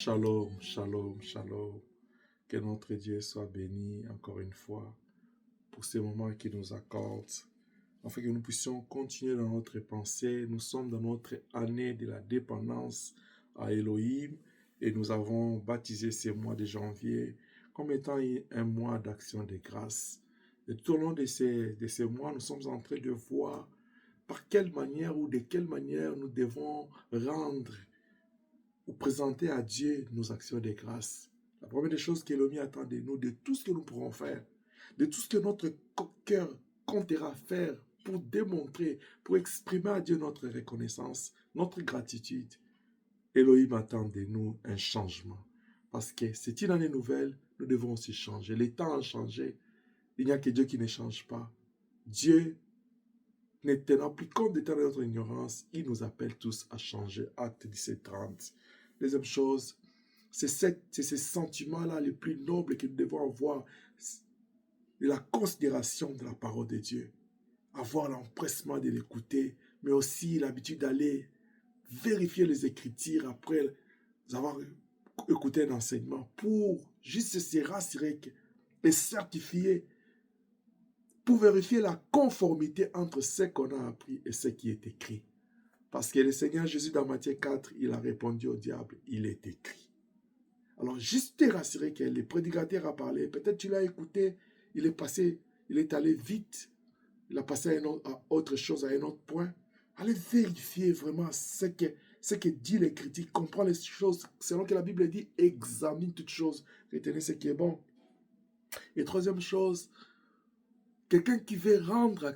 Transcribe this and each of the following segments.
Shalom, shalom, shalom. Que notre Dieu soit béni encore une fois pour ces moments qu'il nous accorde, afin que nous puissions continuer dans notre pensée. Nous sommes dans notre année de la dépendance à Elohim et nous avons baptisé ce mois de janvier comme étant un mois d'action de grâce. Et tout au long de ces mois, nous sommes en train de voir par quelle manière ou de quelle manière nous devons rendre ou présenter à Dieu nos actions de grâce. La première des choses qu'Elohim attend de nous, de tout ce que nous pourrons faire, de tout ce que notre cœur comptera faire pour démontrer, pour exprimer à Dieu notre reconnaissance, notre gratitude. Elohim attend de nous un changement. Parce que c'est une année nouvelle, nous devons aussi changer. Les temps ont changé. Il n'y a que Dieu qui ne change pas. Dieu, ne tenant plus compte de notre ignorance, il nous appelle tous à changer. Acte 17-30. Deuxième chose, c'est ces sentiments-là les plus nobles que nous devons avoir, la considération de la parole de Dieu, avoir l'empressement de l'écouter, mais aussi l'habitude d'aller vérifier les Écritures après avoir écouté un enseignement pour juste se rassurer et certifier, pour vérifier la conformité entre ce qu'on a appris et ce qui est écrit. Parce que le Seigneur Jésus dans Matthieu 4, il a répondu au diable, il est écrit. Alors, juste te rassurer que le prédicateur a parlé, peut-être tu l'as écouté, il est allé vite, il a passé à autre chose, à un autre point. Allez vérifier vraiment ce que dit les critiques, comprendre les choses, selon que la Bible dit, examine toutes choses, retenez ce qui est bon. Et troisième chose, quelqu'un qui veut rendre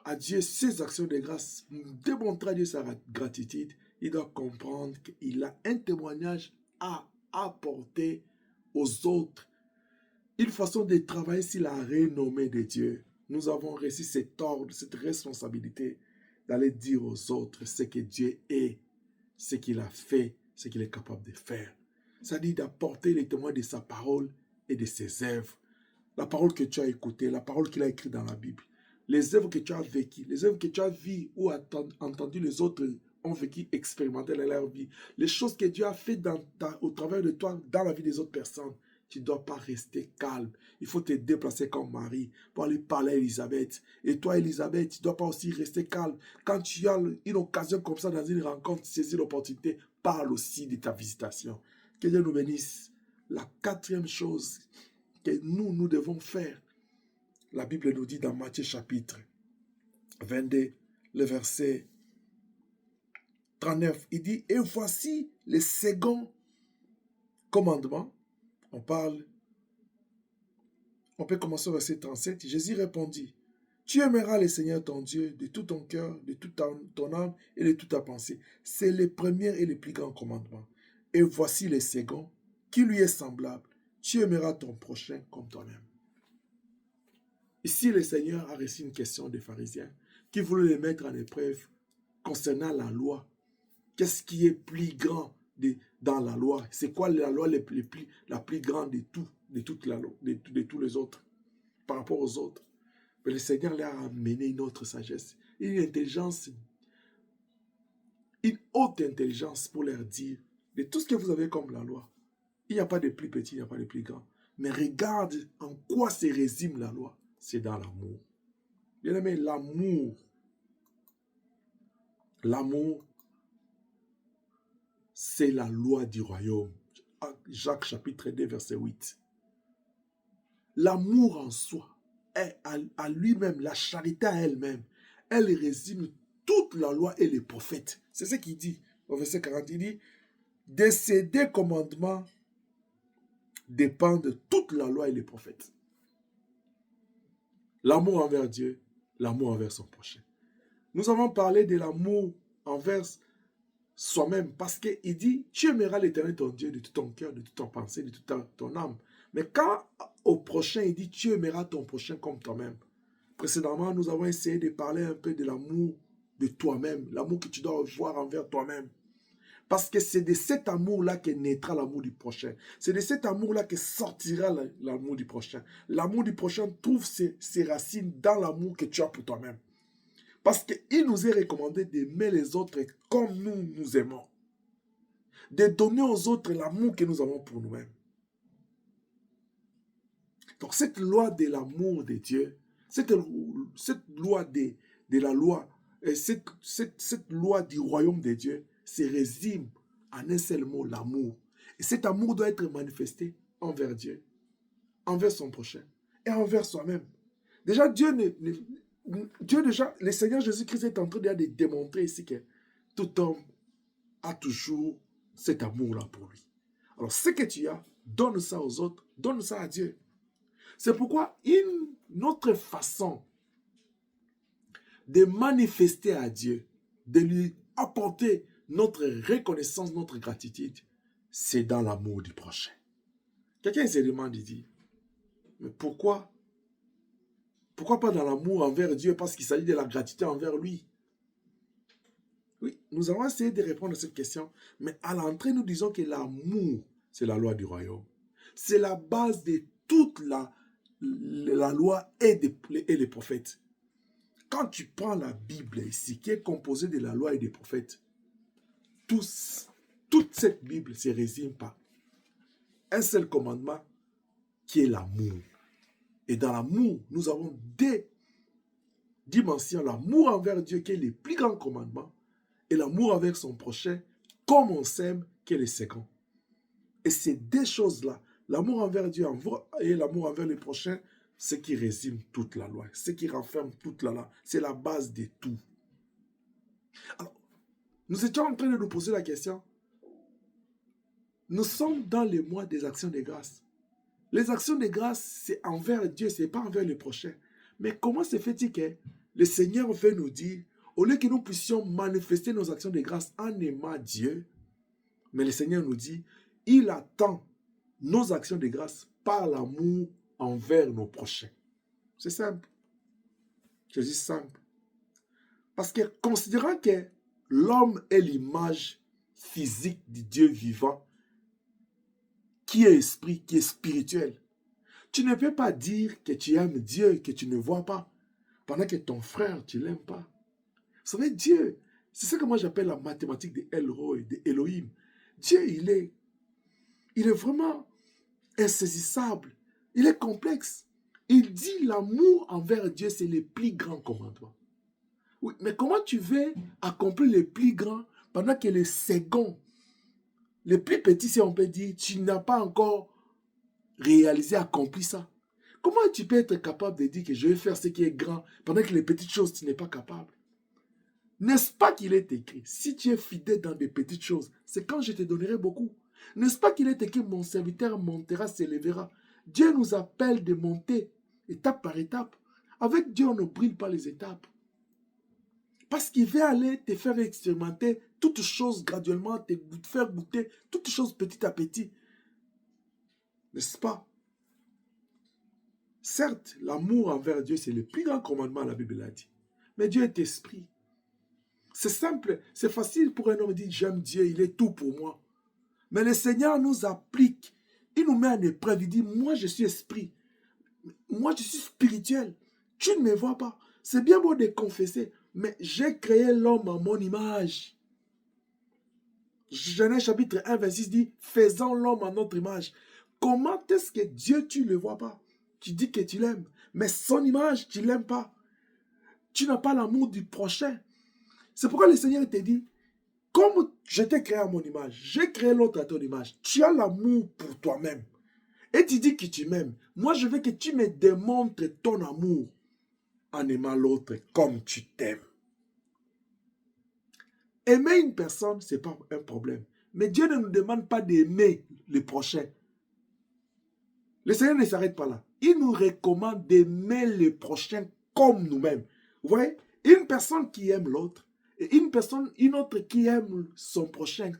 à Dieu ses actions de grâce, démontrer à Dieu sa gratitude, il doit comprendre qu'il a un témoignage à apporter aux autres. Une façon de travailler sur la renommée de Dieu. Nous avons reçu cet ordre, cette responsabilité d'aller dire aux autres ce que Dieu est, ce qu'il a fait, ce qu'il est capable de faire. C'est-à-dire d'apporter les témoins de sa parole et de ses œuvres. La parole que tu as écoutée, la parole qu'il a écrite dans la Bible, les œuvres que tu as vécues, les œuvres que tu as vues ou entendues les autres ont vécu, expérimenté dans leur vie, les choses que Dieu a fait au travers de toi dans la vie des autres personnes. Tu ne dois pas rester calme. Il faut te déplacer comme Marie pour aller parler à Élisabeth. Et toi, Élisabeth, tu ne dois pas aussi rester calme. Quand tu as une occasion comme ça dans une rencontre, saisis l'opportunité, parle aussi de ta visitation. Que Dieu nous bénisse. La quatrième chose que nous devons faire, la Bible nous dit dans Matthieu chapitre 22, le verset 39, il dit, et voici le second commandement. On peut commencer au verset 37. Jésus répondit, tu aimeras le Seigneur ton Dieu de tout ton cœur, de toute ton âme et de toute ta pensée. C'est le premier et le plus grand commandement. Et voici le second, qui lui est semblable. Tu aimeras ton prochain comme toi-même. Ici, le Seigneur a reçu une question des pharisiens qui voulaient les mettre en épreuve concernant la loi. Qu'est-ce qui est plus grand dans la loi? C'est quoi la loi la plus grande de toute la loi, de tous les autres, par rapport aux autres? Mais le Seigneur leur a amené une autre sagesse, une intelligence, une haute intelligence pour leur dire, de tout ce que vous avez comme la loi, il n'y a pas de plus petit, il n'y a pas de plus grand. Mais regarde en quoi se résume la loi. C'est dans l'amour. Bien aimé, l'amour, c'est la loi du royaume. Jacques chapitre 2, verset 8. L'amour en soi, est à lui-même, la charité à elle-même, elle résume toute la loi et les prophètes. C'est ce qu'il dit au verset 40. Il dit, de ces deux commandements dépendent toute la loi et les prophètes. L'amour envers Dieu, l'amour envers son prochain. Nous avons parlé de l'amour envers soi-même, parce qu'il dit, tu aimeras l'Éternel ton Dieu de tout ton cœur, de toute ton pensée, de toute ton âme. Mais quand au prochain, il dit, tu aimeras ton prochain comme toi-même. Précédemment, nous avons essayé de parler un peu de l'amour de toi-même, l'amour que tu dois avoir envers toi-même. Parce que c'est de cet amour-là que naîtra l'amour du prochain. C'est de cet amour-là que sortira l'amour du prochain. L'amour du prochain trouve ses racines dans l'amour que tu as pour toi-même. Parce qu'il nous est recommandé d'aimer les autres comme nous nous aimons. de donner aux autres l'amour que nous avons pour nous-mêmes. Donc cette loi de l'amour de Dieu, cette loi de la loi, cette loi du royaume de Dieu se résume en un seul mot, l'amour. Et cet amour doit être manifesté envers Dieu, envers son prochain et envers soi-même. Déjà, le Seigneur Jésus-Christ est en train de démontrer ici que tout homme a toujours cet amour-là pour lui. Alors, ce que tu as, donne ça aux autres, donne ça à Dieu. C'est pourquoi une autre façon de manifester à Dieu, de lui apporter notre reconnaissance, notre gratitude, c'est dans l'amour du prochain. Quelqu'un se demande, il dit, mais pourquoi pas dans l'amour envers Dieu, parce qu'il s'agit de la gratitude envers lui? Oui, nous allons essayer de répondre à cette question, mais à l'entrée, nous disons que l'amour, c'est la loi du royaume. C'est la base de toute la loi et les prophètes. Quand tu prends la Bible ici, qui est composée de la loi et des prophètes, toute cette Bible se résume par un seul commandement qui est l'amour. Et dans l'amour, nous avons deux dimensions. L'amour envers Dieu qui est le plus grand commandement et l'amour avec son prochain comme on s'aime qui est le second. Et ces deux choses-là, l'amour envers Dieu et l'amour envers le prochain, ce qui résume toute la loi, ce qui renferme toute la loi. C'est la base de tout. Alors, nous étions en train de nous poser la question. Nous sommes dans les mois des actions de grâce. Les actions de grâce, c'est envers Dieu, ce n'est pas envers le prochain. Mais comment se fait-il que le Seigneur veut nous dire, au lieu que nous puissions manifester nos actions de grâce en aimant Dieu, mais le Seigneur nous dit, il attend nos actions de grâce par l'amour envers nos prochains. C'est simple. Je dis simple. Parce que considérant que l'homme est l'image physique du Dieu vivant, qui est esprit, qui est spirituel, tu ne peux pas dire que tu aimes Dieu et que tu ne vois pas, pendant que ton frère, tu ne l'aimes pas. Vous savez, Dieu, c'est ce que moi j'appelle la mathématique de El-Roi, de Elohim. Dieu, il est vraiment insaisissable. Il est complexe. Il dit l'amour envers Dieu, c'est le plus grand commandement. Oui, mais comment tu veux accomplir le plus grand pendant que le second, le plus petit, si on peut dire, tu n'as pas encore réalisé, accompli ça? Comment tu peux être capable de dire que je vais faire ce qui est grand pendant que les petites choses, tu n'es pas capable? N'est-ce pas qu'il est écrit, si tu es fidèle dans des petites choses, c'est quand je te donnerai beaucoup. N'est-ce pas qu'il est écrit, mon serviteur montera, s'élèvera. Dieu nous appelle de monter étape par étape. Avec Dieu, on ne brûle pas les étapes. Parce qu'il veut aller te faire expérimenter toutes choses graduellement, te faire goûter toutes choses petit à petit. N'est-ce pas? Certes, l'amour envers Dieu, c'est le plus grand commandement, la Bible l'a dit. Mais Dieu est esprit. C'est simple, c'est facile pour un homme de dire j'aime Dieu, il est tout pour moi. Mais le Seigneur nous applique, il nous met en épreuve, il dit moi je suis esprit, moi je suis spirituel, tu ne me vois pas. C'est bien beau de confesser, mais j'ai créé l'homme à mon image. Genèse chapitre 1, verset 6 dit faisons l'homme à notre image. Comment est-ce que Dieu tu ne le vois pas? Tu dis que tu l'aimes, mais son image tu ne l'aimes pas. Tu n'as pas l'amour du prochain. C'est pourquoi le Seigneur te dit, comme je t'ai créé à mon image, j'ai créé l'autre à ton image, tu as l'amour pour toi-même. Et tu dis que tu m'aimes. Moi, je veux que tu me démontres ton amour en aimant l'autre comme tu t'aimes. Aimer une personne, ce n'est pas un problème. Mais Dieu ne nous demande pas d'aimer le prochain. Le Seigneur ne s'arrête pas là. Il nous recommande d'aimer le prochain comme nous-mêmes. Vous voyez, une personne qui aime l'autre, et une autre qui aime son prochain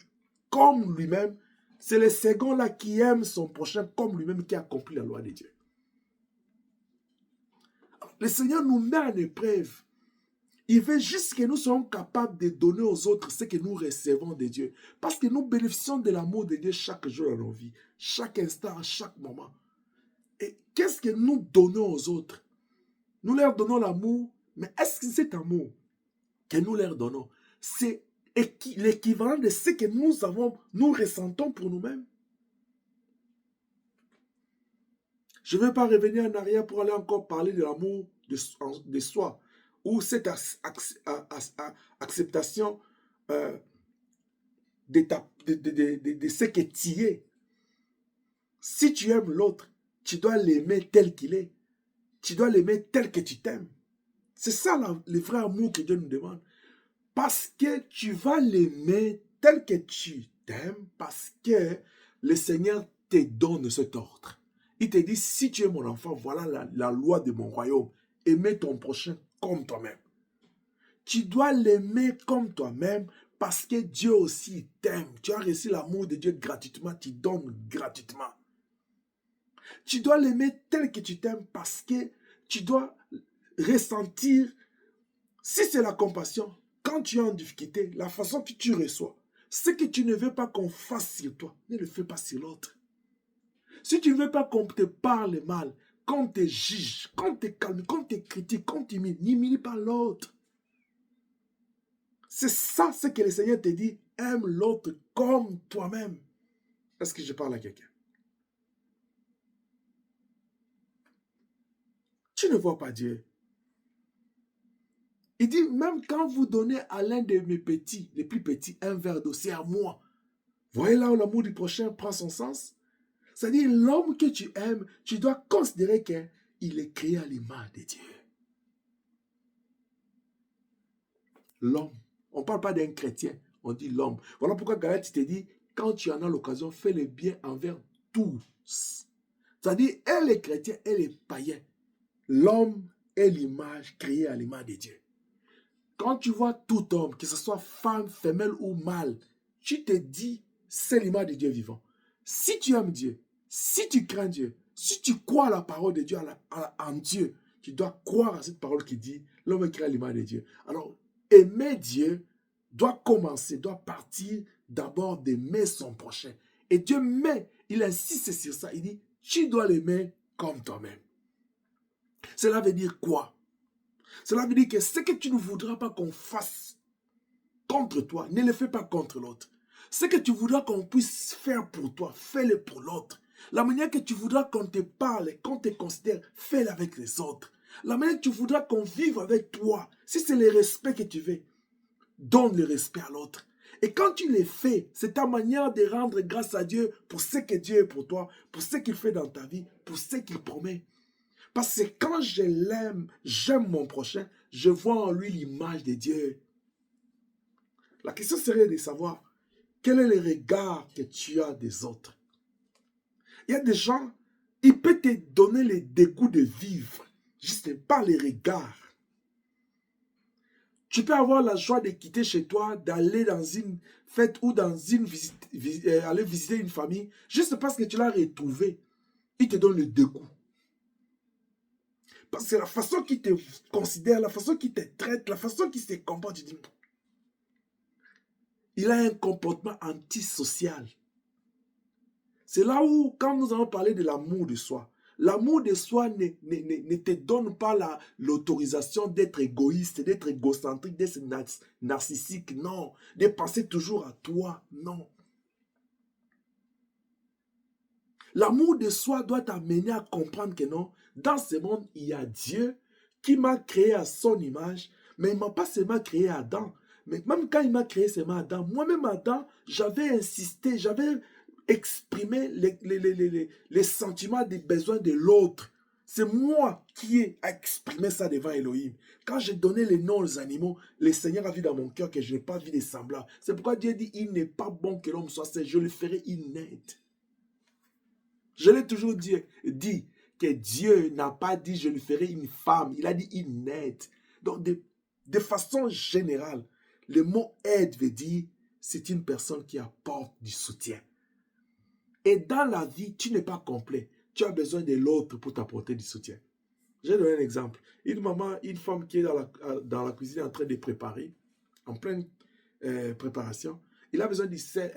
comme lui-même, c'est le second là qui aime son prochain comme lui-même qui accomplit la loi de Dieu. Le Seigneur nous met en épreuve. Il veut juste que nous soyons capables de donner aux autres ce que nous recevons de Dieu. Parce que nous bénéficions de l'amour de Dieu chaque jour dans nos vies, chaque instant, à chaque moment. Et qu'est-ce que nous donnons aux autres? Nous leur donnons l'amour, mais est-ce que cet amour que nous leur donnons, c'est l'équivalent de ce que nous ressentons pour nous-mêmes. Je ne vais pas revenir en arrière pour aller encore parler de l'amour de soi, ou cette acceptation de ce que tu es. Si tu aimes l'autre, tu dois l'aimer tel qu'il est. Tu dois l'aimer tel que tu t'aimes. C'est ça le vrai amour que Dieu nous demande. Parce que tu vas l'aimer tel que tu t'aimes, parce que le Seigneur te donne cet ordre. Il te dit, si tu es mon enfant, voilà la loi de mon royaume. Aimer ton prochain comme toi-même. Tu dois l'aimer comme toi-même parce que Dieu aussi t'aime. Tu as reçu l'amour de Dieu gratuitement, tu donnes gratuitement. Tu dois l'aimer tel que tu t'aimes parce que tu dois ressentir, si c'est la compassion, quand tu es en difficulté, la façon que tu reçois, ce que tu ne veux pas qu'on fasse sur toi, ne le fais pas sur l'autre. Si tu ne veux pas qu'on te parle mal, qu'on te juge, qu'on te calme, qu'on te critique, qu'on t'humilie, n'humilie pas l'autre. C'est ça ce que le Seigneur te dit, aime l'autre comme toi-même. Est-ce que je parle à quelqu'un? Tu ne vois pas Dieu. Il dit, même quand vous donnez à l'un de mes petits, les plus petits, un verre d'eau, c'est à moi. Voyez là où l'amour du prochain prend son sens? C'est-à-dire, l'homme que tu aimes, tu dois considérer qu'il est créé à l'image de Dieu. L'homme. On ne parle pas d'un chrétien, on dit l'homme. Voilà pourquoi Galate te dit, quand tu en as l'occasion, fais le bien envers tous. C'est-à-dire, et les chrétiens et les païens. L'homme est l'image créée à l'image de Dieu. Quand tu vois tout homme, que ce soit femme, femelle ou mâle, tu te dis, c'est l'image de Dieu vivant. Si tu aimes Dieu, si tu crains Dieu, si tu crois à la parole de Dieu, en Dieu, tu dois croire à cette parole qui dit, l'homme est créé à l'image de Dieu. Alors, aimer Dieu doit commencer, doit partir d'abord d'aimer son prochain. Et Dieu il insiste sur ça. Il dit, tu dois l'aimer comme toi-même. Cela veut dire quoi? Cela veut dire que ce que tu ne voudras pas qu'on fasse contre toi, ne le fais pas contre l'autre. Ce que tu voudras qu'on puisse faire pour toi, fais-le pour l'autre. La manière que tu voudras qu'on te parle, qu'on te considère, fais-le avec les autres. La manière que tu voudras qu'on vive avec toi, si c'est le respect que tu veux, donne le respect à l'autre. Et quand tu le fais, c'est ta manière de rendre grâce à Dieu pour ce que Dieu est pour toi, pour ce qu'il fait dans ta vie, pour ce qu'il promet. Parce que quand je l'aime, j'aime mon prochain, je vois en lui l'image de Dieu. La question serait de savoir quel est le regard que tu as des autres. Il y a des gens, ils peuvent te donner le dégoût de vivre, juste par les regards. Tu peux avoir la joie de quitter chez toi, d'aller dans une fête ou dans une aller visiter une famille, juste parce que tu l'as retrouvé. Il te donne le dégoût. Parce que la façon qu'il te considère, la façon qu'il te traite, la façon qu'il se comporte, tu dis, il a un comportement antisocial. C'est là où, quand nous allons parler de l'amour de soi, l'amour de soi ne te donne pas l'autorisation d'être égoïste, d'être égocentrique, d'être narcissique, non. De penser toujours à toi, non. L'amour de soi doit t'amener à comprendre que non, dans ce monde, il y a Dieu qui m'a créé à son image, mais il ne m'a pas seulement créé Adam. Mais même quand il m'a créé seulement Adam, moi-même Adam, j'avais insisté, j'avais exprimé les sentiments, des besoins de l'autre. C'est moi qui ai exprimé ça devant Elohim. Quand j'ai donné les noms aux animaux, le Seigneur a vu dans mon cœur que je n'ai pas vu des semblables. C'est pourquoi Dieu dit, il n'est pas bon que l'homme soit seul, je le ferai inerte. Je l'ai toujours dit que Dieu n'a pas dit je lui ferai une femme, il a dit une aide. Donc de façon générale, le mot aide veut dire c'est une personne qui apporte du soutien. Et dans la vie, tu n'es pas complet. Tu as besoin de l'autre pour t'apporter du soutien. Je vais donner un exemple. Une femme qui est dans la cuisine en train de préparer, en pleine préparation, elle a besoin du sel,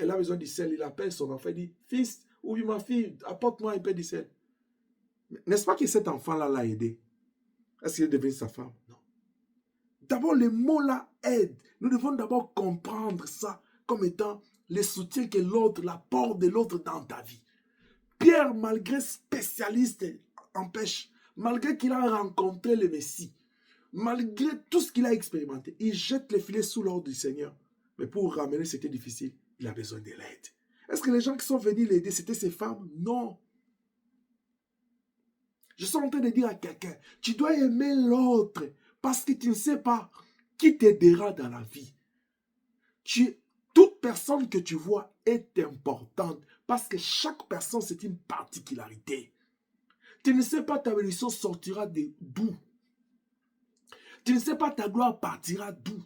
il appelle son enfant, il dit, fils, ou ma fille, apporte-moi un peu de sel. N'est-ce pas que cet enfant-là l'a aidé? Est-ce qu'il est devenu sa femme? Non. D'abord, le mot là aide. Nous devons d'abord comprendre ça comme étant le soutien que l'autre, l'apport de l'autre dans ta vie. Pierre, malgré spécialiste en pêche, malgré qu'il a rencontré le Messie, malgré tout ce qu'il a expérimenté, il jette les filets sous l'ordre du Seigneur. Mais pour ramener, c'était difficile. Il a besoin de l'aide. Est-ce que les gens qui sont venus l'aider, c'était ces femmes? Non. Je suis en train de dire à quelqu'un, tu dois aimer l'autre parce que tu ne sais pas qui t'aidera dans la vie. Toute personne que tu vois est importante parce que chaque personne, c'est une particularité. Tu ne sais pas ta bénédiction sortira d'où. Tu ne sais pas ta gloire partira d'où.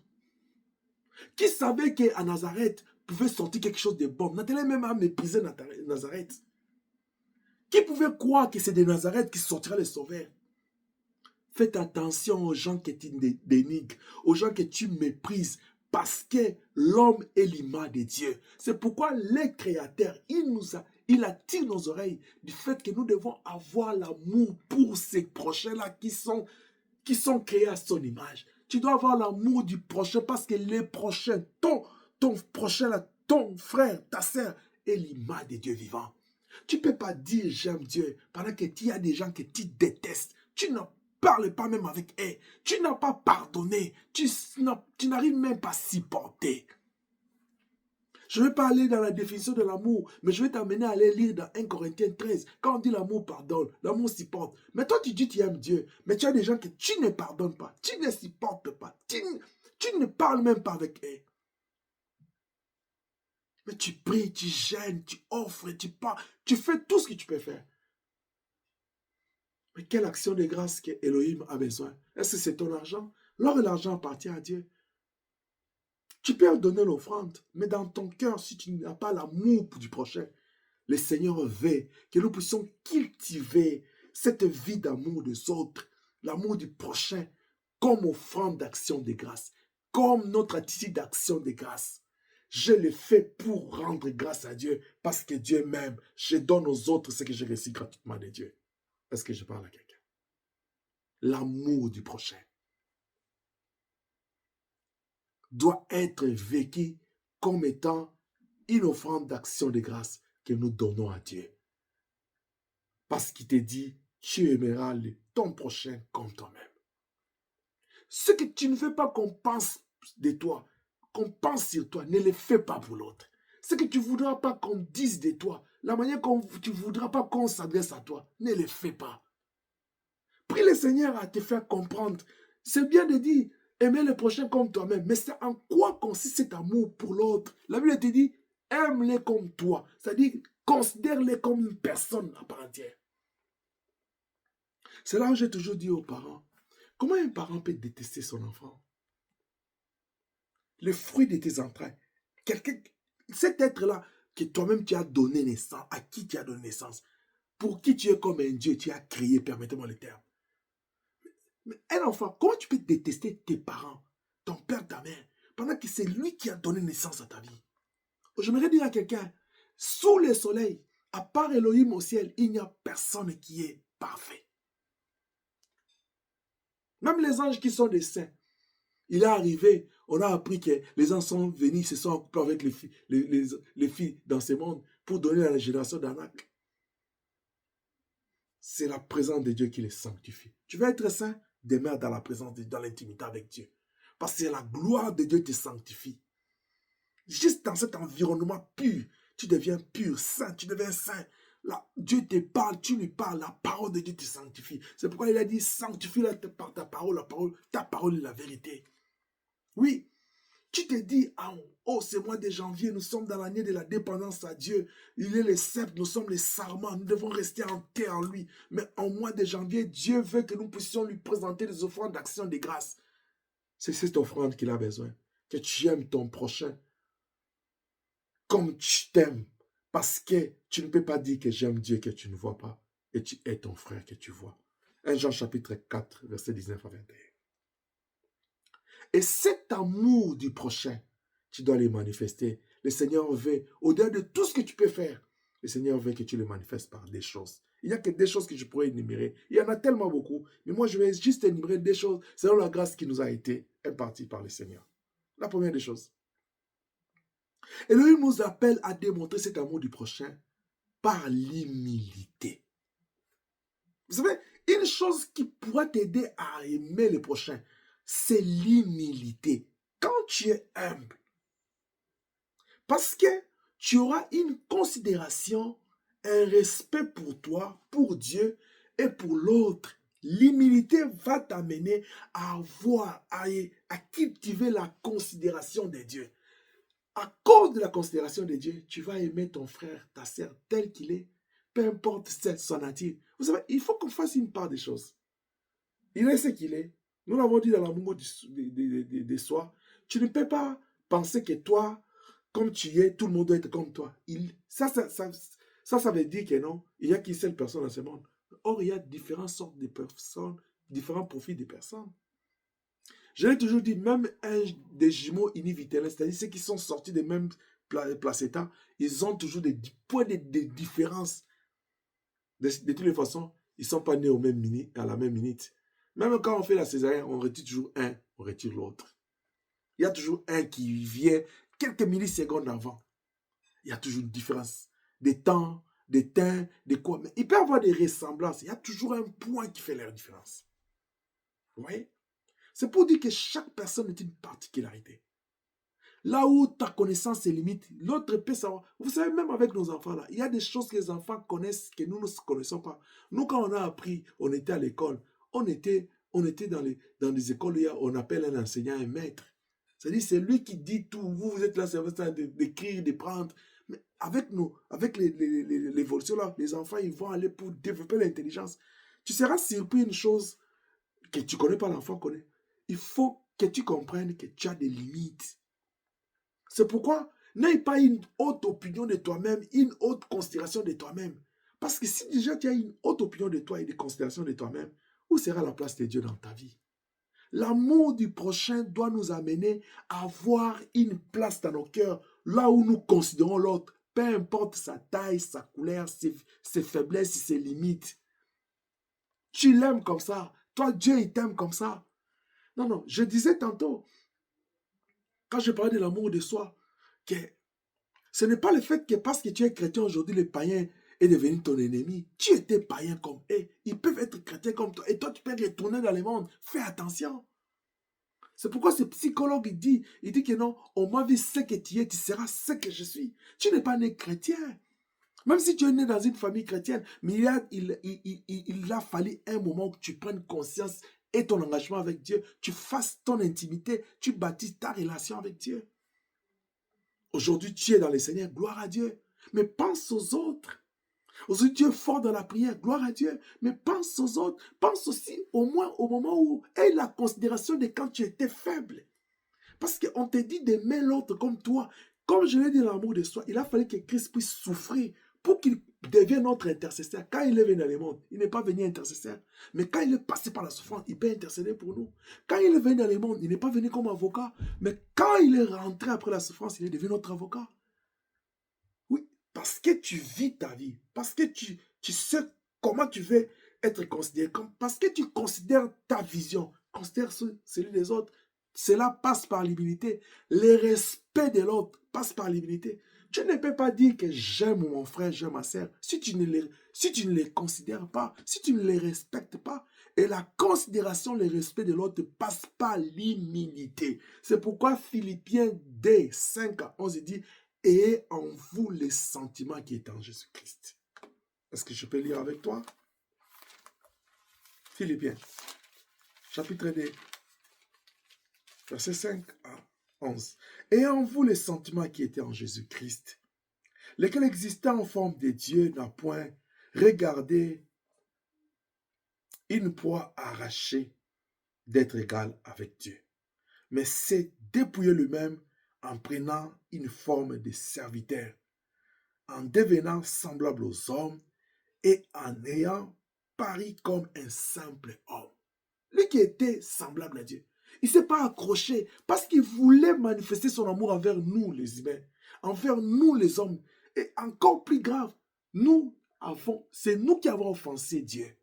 Qui savait qu'à Nazareth pouvait sortir quelque chose de bon? Nathanaël même a méprisé Nazareth. Qui pouvait croire que c'est de Nazareth qui sortira le sauveur? Faites attention aux gens que tu dénigres, aux gens que tu méprises, parce que l'homme est l'image de Dieu. C'est pourquoi le Créateur, il attire nos oreilles du fait que nous devons avoir l'amour pour ces prochains-là qui sont créés à son image. Tu dois avoir l'amour du prochain parce que les prochains, ton prochain, là, ton frère, ta sœur, est l'image de Dieu vivant. Tu ne peux pas dire j'aime Dieu pendant que tu as des gens que tu détestes. Tu ne parles pas même avec eux. Tu n'as pas pardonné. Tu n'arrives même pas à supporter. Je ne vais pas aller dans la définition de l'amour, mais je vais t'amener à aller lire dans 1 Corinthiens 13. Quand on dit l'amour pardonne, l'amour supporte. Mais toi, tu dis que tu aimes Dieu, mais tu as des gens que tu ne pardonnes pas, tu ne supportes pas, tu ne parles même pas avec eux. Mais tu pries, tu gênes, tu offres, tu parles, tu fais tout ce que tu peux faire. Mais quelle action de grâce que Elohim a besoin? Est-ce que c'est ton argent? Alors l'argent appartient à Dieu. Tu peux donner l'offrande, mais dans ton cœur, si tu n'as pas l'amour du prochain, le Seigneur veut que nous puissions cultiver cette vie d'amour des autres, l'amour du prochain, comme offrande d'action de grâce, comme notre attitude d'action de grâce. Je le fais pour rendre grâce à Dieu, parce que Dieu m'aime. Je donne aux autres ce que j'ai reçu gratuitement de Dieu. Est-ce que je parle à quelqu'un? L'amour du prochain doit être vécu comme étant une offrande d'action de grâce que nous donnons à Dieu. Parce qu'il te dit, tu aimeras ton prochain comme toi-même. Ce que tu ne veux pas qu'on pense de toi, qu'on pense sur toi, ne le fais pas pour l'autre. Ce que tu ne voudras pas qu'on dise de toi, la manière dont tu ne voudras pas qu'on s'adresse à toi, ne le fais pas. Prie le Seigneur à te faire comprendre. C'est bien de dire, aimer le prochain comme toi-même, mais c'est en quoi consiste cet amour pour l'autre? La Bible te dit, aime-les comme toi. C'est-à-dire, considère-les comme une personne à part entière. C'est là où j'ai toujours dit aux parents, comment un parent peut détester son enfant? Le fruit de tes entrailles. Cet être-là que toi-même tu as donné naissance, à qui tu as donné naissance, pour qui tu es comme un Dieu, tu as créé, permettez-moi le terme. Mais un enfant, comment tu peux détester tes parents, ton père, ta mère, pendant que c'est lui qui a donné naissance à ta vie? J'aimerais dire à quelqu'un, sous le soleil, à part Elohim au ciel, il n'y a personne qui est parfait. Même les anges qui sont des saints, il est arrivé, on a appris que les anges sont venus, se sont occupés avec les filles dans ce monde pour donner à la génération d'Anak. C'est la présence de Dieu qui les sanctifie. Tu veux être saint? Demeure dans la présence de Dieu, dans l'intimité avec Dieu. Parce que la gloire de Dieu te sanctifie. Juste dans cet environnement pur, tu deviens pur, saint, tu deviens saint. Là, Dieu te parle, tu lui parles, la parole de Dieu te sanctifie. C'est pourquoi il a dit, sanctifie-la par ta parole, ta parole est la vérité. Oui, tu te dis, oh, c'est mois de janvier, nous sommes dans l'année de la dépendance à Dieu. Il est le sceptre, nous sommes les sarments, nous devons rester en paix en lui. Mais en mois de janvier, Dieu veut que nous puissions lui présenter des offrandes d'action de grâce. C'est cette offrande qu'il a besoin. Que tu aimes ton prochain comme tu t'aimes. Parce que tu ne peux pas dire que j'aime Dieu que tu ne vois pas. Et tu es ton frère que tu vois. 1 Jean chapitre 4, verset 19 à 21. Et cet amour du prochain, tu dois le manifester. Le Seigneur veut, au-delà de tout ce que tu peux faire, le Seigneur veut que tu le manifestes par des choses. Il n'y a que des choses que je pourrais énumérer. Il y en a tellement beaucoup. Mais moi, je vais juste énumérer des choses selon la grâce qui nous a été impartie par le Seigneur. La première des choses. Elohim nous appelle à démontrer cet amour du prochain par l'humilité. Vous savez, une chose qui pourra t'aider à aimer le prochain, c'est l'humilité. Quand tu es humble, parce que tu auras une considération, un respect pour toi, pour Dieu et pour l'autre. L'humilité va t'amener à avoir, à cultiver la considération de Dieu. À cause de la considération de Dieu, tu vas aimer ton frère, ta sœur, tel qu'il est, peu importe son nature. Vous savez, il faut qu'on fasse une part des choses. Il est ce qu'il est. Nous l'avons dit dans l'amour de soi. Tu ne peux pas penser que toi, comme tu es, tout le monde doit être comme toi. Ça veut dire que non, il n'y a qu'une seule personne dans ce monde. Or, il y a différentes sortes de personnes, différents profils de personnes. Je l'ai toujours dit, même des jumeaux univitellins, c'est-à-dire ceux qui sont sortis des mêmes placentas, ils ont toujours des points de différence. De toutes les façons, ils ne sont pas nés à la même minute. Même quand on fait la césarienne, on retire toujours un, on retire l'autre. Il y a toujours un qui vient quelques millisecondes avant. Il y a toujours une différence. Des temps, des teints, des quoi. Mais il peut y avoir des ressemblances. Il y a toujours un point qui fait la différence. Vous voyez? C'est pour dire que chaque personne est une particularité. Là où ta connaissance est limite, l'autre peut savoir. Vous savez, même avec nos enfants, là, il y a des choses que les enfants connaissent que nous ne connaissons pas. Nous, quand on a appris, on était à l'école, on était dans des écoles où on appelle un enseignant un maître. C'est-à-dire, c'est lui qui dit tout. Vous êtes là, c'est d'écrire, de prendre. Mais avec l'évolution, là, les enfants, ils vont aller pour développer l'intelligence. Tu seras surpris une chose que tu ne connais pas, l'enfant connaît. Il faut que tu comprennes que tu as des limites. C'est pourquoi n'aie pas une haute opinion de toi-même, une haute considération de toi-même. Parce que si déjà tu as une haute opinion de toi et des considérations de toi-même, où sera la place de Dieu dans ta vie? L'amour du prochain doit nous amener à avoir une place dans nos cœurs, là où nous considérons l'autre, peu importe sa taille, sa couleur, ses faiblesses, ses limites. Tu l'aimes comme ça. Toi, Dieu, il t'aime comme ça. Non, non, je disais tantôt, quand je parlais de l'amour de soi, que ce n'est pas le fait que parce que tu es chrétien aujourd'hui, le païen est devenu ton ennemi. Tu étais païen comme eux. Ils peuvent être chrétiens comme toi. Et toi, tu peux retourner dans le monde. Fais attention. C'est pourquoi ce psychologue il dit que non, on m'a vu ce que tu es, tu seras ce que je suis. Tu n'es pas né chrétien. Même si tu es né dans une famille chrétienne, mais il a fallu un moment que tu prennes conscience et ton engagement avec Dieu, tu fasses ton intimité, tu bâtis ta relation avec Dieu. Aujourd'hui, tu es dans le Seigneur, gloire à Dieu. Mais pense aux autres. Aujourd'hui, tu es fort dans la prière, gloire à Dieu. Mais pense aux autres. Pense aussi au moins au moment où aie la considération de quand tu étais faible. Parce qu'on te dit d'aimer l'autre comme toi. Comme je l'ai dit dans l'amour de soi, il a fallu que Christ puisse souffrir pour qu'il devienne notre intercesseur. Quand il est venu dans le monde, il n'est pas venu intercesseur. Mais quand il est passé par la souffrance, il peut intercéder pour nous. Quand il est venu dans le monde, il n'est pas venu comme avocat. Mais quand il est rentré après la souffrance, il est devenu notre avocat. Oui, parce que tu vis ta vie. Parce que tu sais comment tu veux être considéré. Parce que tu considères ta vision. Considère celui des autres. Cela passe par l'humilité. Le respect de l'autre passe par l'humilité. Tu ne peux pas dire que j'aime mon frère, j'aime ma soeur, si tu ne les considères pas, si tu ne les respectes pas. Et la considération, le respect de l'autre passe par l'humilité. C'est pourquoi Philippiens 2, 5 à 11 dit, ayez en vous les sentiments qui est en Jésus-Christ. Est-ce que je peux lire avec toi? Philippiens, chapitre 2. Verset 5 à 11. Et en vous les sentiments qui étaient en Jésus-Christ, lesquels existaient en forme de Dieu, n'a point regardé une proie arrachée d'être égal avec Dieu, mais s'est dépouillé lui-même en prenant une forme de serviteur, en devenant semblable aux hommes et en ayant paru comme un simple homme. Lui qui était semblable à Dieu. Il ne s'est pas accroché parce qu'il voulait manifester son amour envers nous, les humains, envers nous, les hommes. Et encore plus grave, c'est nous qui avons offensé Dieu.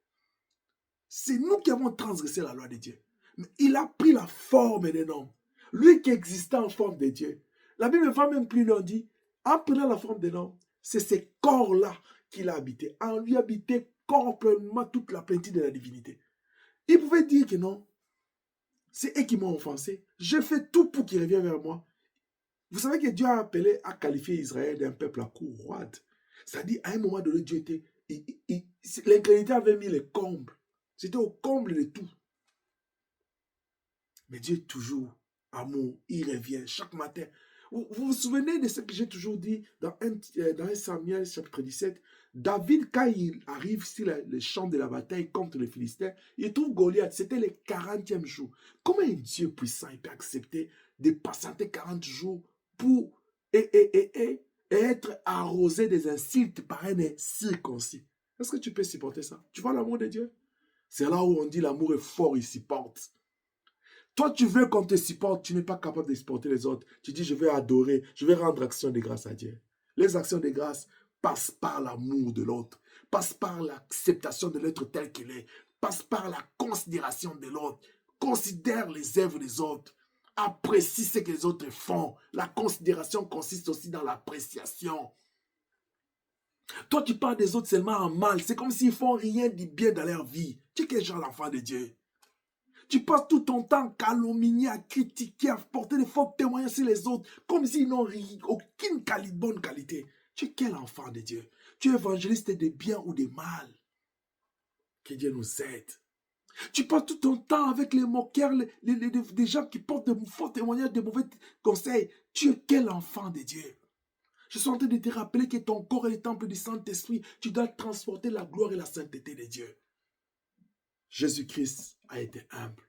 C'est nous qui avons transgressé la loi de Dieu. Mais il a pris la forme d'un homme. Lui qui existait en forme de Dieu. La Bible va même plus loin, dit, en prenant la forme de l'homme, c'est ces corps-là qu'il a habité. En lui habitait complètement toute la plénitude de la divinité. Il pouvait dire que non, c'est eux qui m'ont offensé. Je fais tout pour qu'ils reviennent vers moi. Vous savez que Dieu a qualifié Israël d'un peuple à cour roide. C'est-à-dire, à un moment donné, Dieu était... L'incrédulité avait mis les combles. C'était au comble de tout. Mais Dieu est toujours amour. Il revient chaque matin. Vous vous souvenez de ce que j'ai toujours dit dans 1 Samuel chapitre 17? David, quand il arrive sur le champ de la bataille contre les Philistins, il trouve Goliath. C'était le 40e jour. Comment un Dieu puissant peut accepter de patienter 40 jours pour et être arrosé des insultes par un incirconcis? Est-ce que tu peux supporter ça? Tu vois l'amour de Dieu? C'est là où on dit l'amour est fort, il supporte. Toi, tu veux qu'on te supporte, tu n'es pas capable de supporter les autres. Tu dis, je vais adorer, je vais rendre action de grâce à Dieu. Les actions de grâce passent par l'amour de l'autre, passent par l'acceptation de l'être tel qu'il est, passent par la considération de l'autre. Considère les œuvres des autres. Apprécie ce que les autres font. La considération consiste aussi dans l'appréciation. Toi, tu parles des autres seulement en mal. C'est comme s'ils font rien de bien dans leur vie. Tu es quel genre l'enfant de Dieu? Tu passes tout ton temps à calomnier, à critiquer, à porter des faux témoignages sur les autres, comme s'ils n'ont aucune bonne qualité. Tu es quel enfant de Dieu? Tu es évangéliste de bien ou de mal? Que Dieu nous aide. Tu passes tout ton temps avec les moqueurs, des gens qui portent de faux témoignages, de mauvais conseils. Tu es quel enfant de Dieu? Je suis en train de te rappeler que ton corps est le temple du Saint-Esprit. Tu dois transporter la gloire et la sainteté de Dieu. Jésus-Christ a été humble.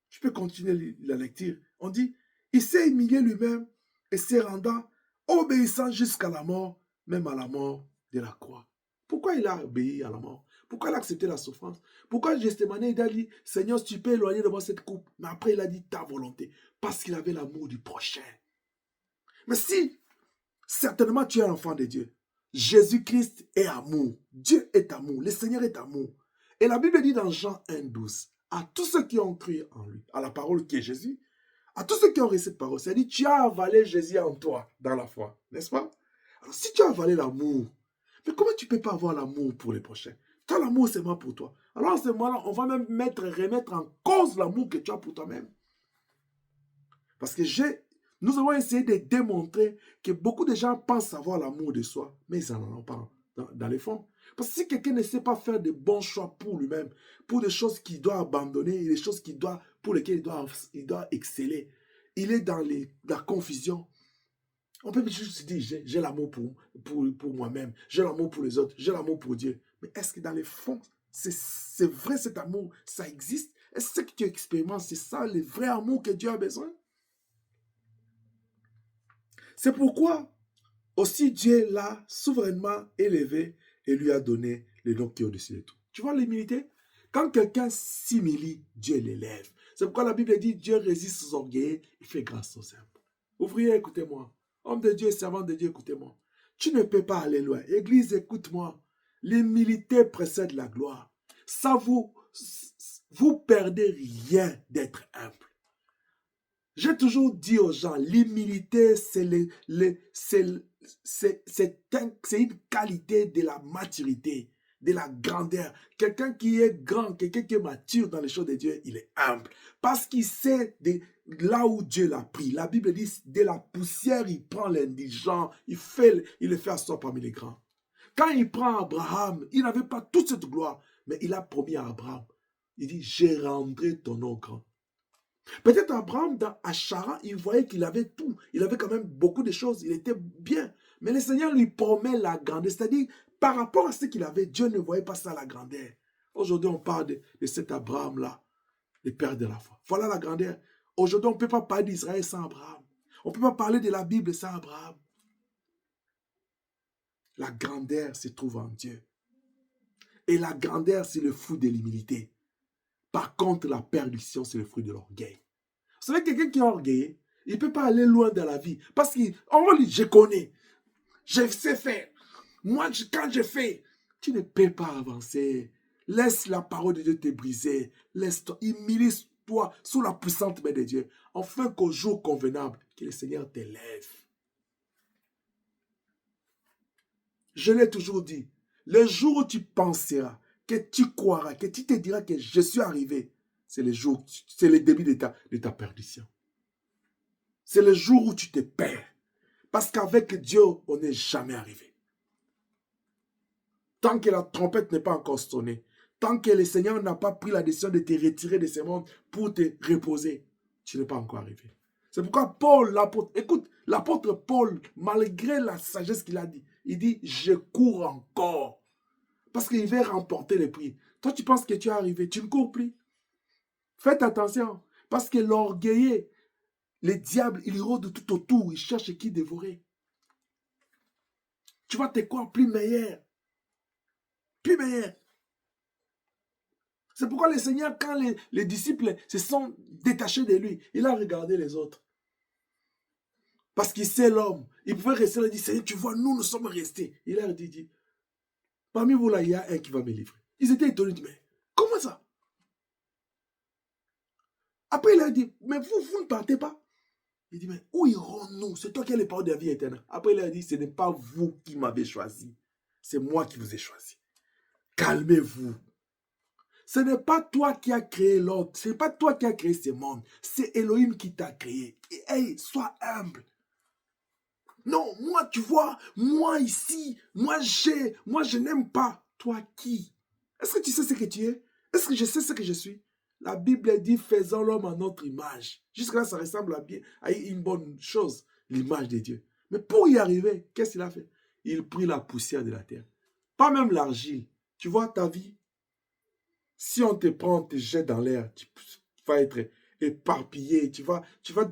Je peux continuer la lecture. On dit, il s'est humilié lui-même et s'est rendant obéissant jusqu'à la mort, même à la mort de la croix. Pourquoi il a obéi à la mort? Pourquoi il a accepté la souffrance? Pourquoi Gethsémani, il a dit, Seigneur, si tu peux éloigner de moi cette coupe. Mais après, il a dit ta volonté. Parce qu'il avait l'amour du prochain. Mais si, certainement, tu es un enfant de Dieu. Jésus-Christ est amour. Dieu est amour. Le Seigneur est amour. Et la Bible dit dans Jean 1,12, à tous ceux qui ont cru en lui, à la parole qui est Jésus, à tous ceux qui ont reçu cette parole, c'est dit, tu as avalé Jésus en toi, dans la foi, n'est-ce pas? Alors si tu as avalé l'amour, mais comment tu ne peux pas avoir l'amour pour les prochains? Tu as l'amour seulement pour toi. Alors à ce moment-là, on va même remettre en cause l'amour que tu as pour toi-même. Parce que nous avons essayé de démontrer que beaucoup de gens pensent avoir l'amour de soi, mais ils n'en ont pas dans les fonds. Parce que si quelqu'un ne sait pas faire de bons choix pour lui-même, pour des choses qu'il doit abandonner, des choses pour lesquelles il doit exceller, il est dans la confusion. On peut juste se dire, j'ai l'amour pour moi-même, j'ai l'amour pour les autres, j'ai l'amour pour Dieu. Mais est-ce que dans les fonds, c'est vrai cet amour, ça existe? Est-ce que tu expérimentes, c'est ça le vrai amour que Dieu a besoin? C'est pourquoi aussi Dieu l'a souverainement élevé et lui a donné le nom qui est au-dessus de tout. Tu vois l'humilité? Quand quelqu'un s'humilie, Dieu l'élève. C'est pourquoi la Bible dit Dieu résiste aux orgueilleux, il fait grâce aux simples. Ouvrier, écoutez-moi. Homme de Dieu, servant de Dieu, écoutez-moi. Tu ne peux pas aller loin. Église, écoute-moi. L'humilité précède la gloire. Ça vous perdez rien d'être humble. J'ai toujours dit aux gens, l'humilité, c'est une qualité de la maturité, de la grandeur. Quelqu'un qui est grand, quelqu'un qui est mature dans les choses de Dieu, il est humble. Parce qu'il sait là où Dieu l'a pris. La Bible dit, de la poussière, il prend l'indigent, il le fait asseoir parmi les grands. Quand il prend Abraham, il n'avait pas toute cette gloire, mais il a promis à Abraham, il dit, je rendrai ton nom grand. Peut-être Abraham, à Charan, il voyait qu'il avait tout. Il avait quand même beaucoup de choses. Il était bien. Mais le Seigneur lui promet la grandeur. C'est-à-dire, par rapport à ce qu'il avait, Dieu ne voyait pas ça la grandeur. Aujourd'hui, on parle de cet Abraham-là, le père de la foi. Voilà la grandeur. Aujourd'hui, on ne peut pas parler d'Israël sans Abraham. On ne peut pas parler de la Bible sans Abraham. La grandeur se trouve en Dieu. Et la grandeur, c'est le fruit de l'humilité. Par contre, la perdition, c'est le fruit de l'orgueil. Vous savez, quelqu'un qui est orgueilleux, il ne peut pas aller loin dans la vie. Parce qu'on va dire, je connais, je sais faire. Moi, quand je fais, tu ne peux pas avancer. Laisse la parole de Dieu te briser. Laisse-toi, toi, sous la puissante main de Dieu, afin qu'au jour convenable, que le Seigneur t'élève. Je l'ai toujours dit, le jour où tu penseras, que tu croiras, que tu te diras que je suis arrivé, c'est le jour, c'est le début de ta perdition. C'est le jour où tu te perds. Parce qu'avec Dieu, on n'est jamais arrivé. Tant que la trompette n'est pas encore sonnée, tant que le Seigneur n'a pas pris la décision de te retirer de ce monde pour te reposer, tu n'es pas encore arrivé. C'est pourquoi Paul, l'apôtre, écoute, l'apôtre Paul, malgré la sagesse qu'il a dit, il dit, je cours encore. Parce qu'il veut remporter les prix. Toi, tu penses que tu es arrivé, tu ne cours plus. Faites attention, parce que l'orgueilleux, le diable, il rôde tout autour, il cherche qui dévorer. Tu vas te croire plus meilleur. Plus meilleur. C'est pourquoi le Seigneur, quand les disciples se sont détachés de lui, il a regardé les autres. Parce qu'il sait l'homme. Il pouvait rester là et dire, Seigneur, tu vois, nous sommes restés. Il a dit, parmi vous là, il y a un qui va me livrer. Ils étaient étonnés, mais comment ça? Après, il a dit, mais vous ne partez pas. Il dit, mais où irons-nous? C'est toi qui as les paroles de la vie éternelle. Après, il a dit, ce n'est pas vous qui m'avez choisi. C'est moi qui vous ai choisi. Calmez-vous. Ce n'est pas toi qui as créé l'autre. Ce n'est pas toi qui as créé ce monde. C'est Elohim qui t'a créé. Et hey, sois humble. Non, moi, tu vois, moi ici, moi je n'aime pas. Toi qui? Est-ce que tu sais ce que tu es? Est-ce que je sais ce que je suis? La Bible dit, faisons l'homme à notre image. Jusque-là, ça ressemble à une bonne chose, l'image de Dieu. Mais pour y arriver, qu'est-ce qu'il a fait? Il prit la poussière de la terre. Pas même l'argile. Tu vois ta vie? Si on te prend, on te jette dans l'air, tu vas être éparpillé, tu vas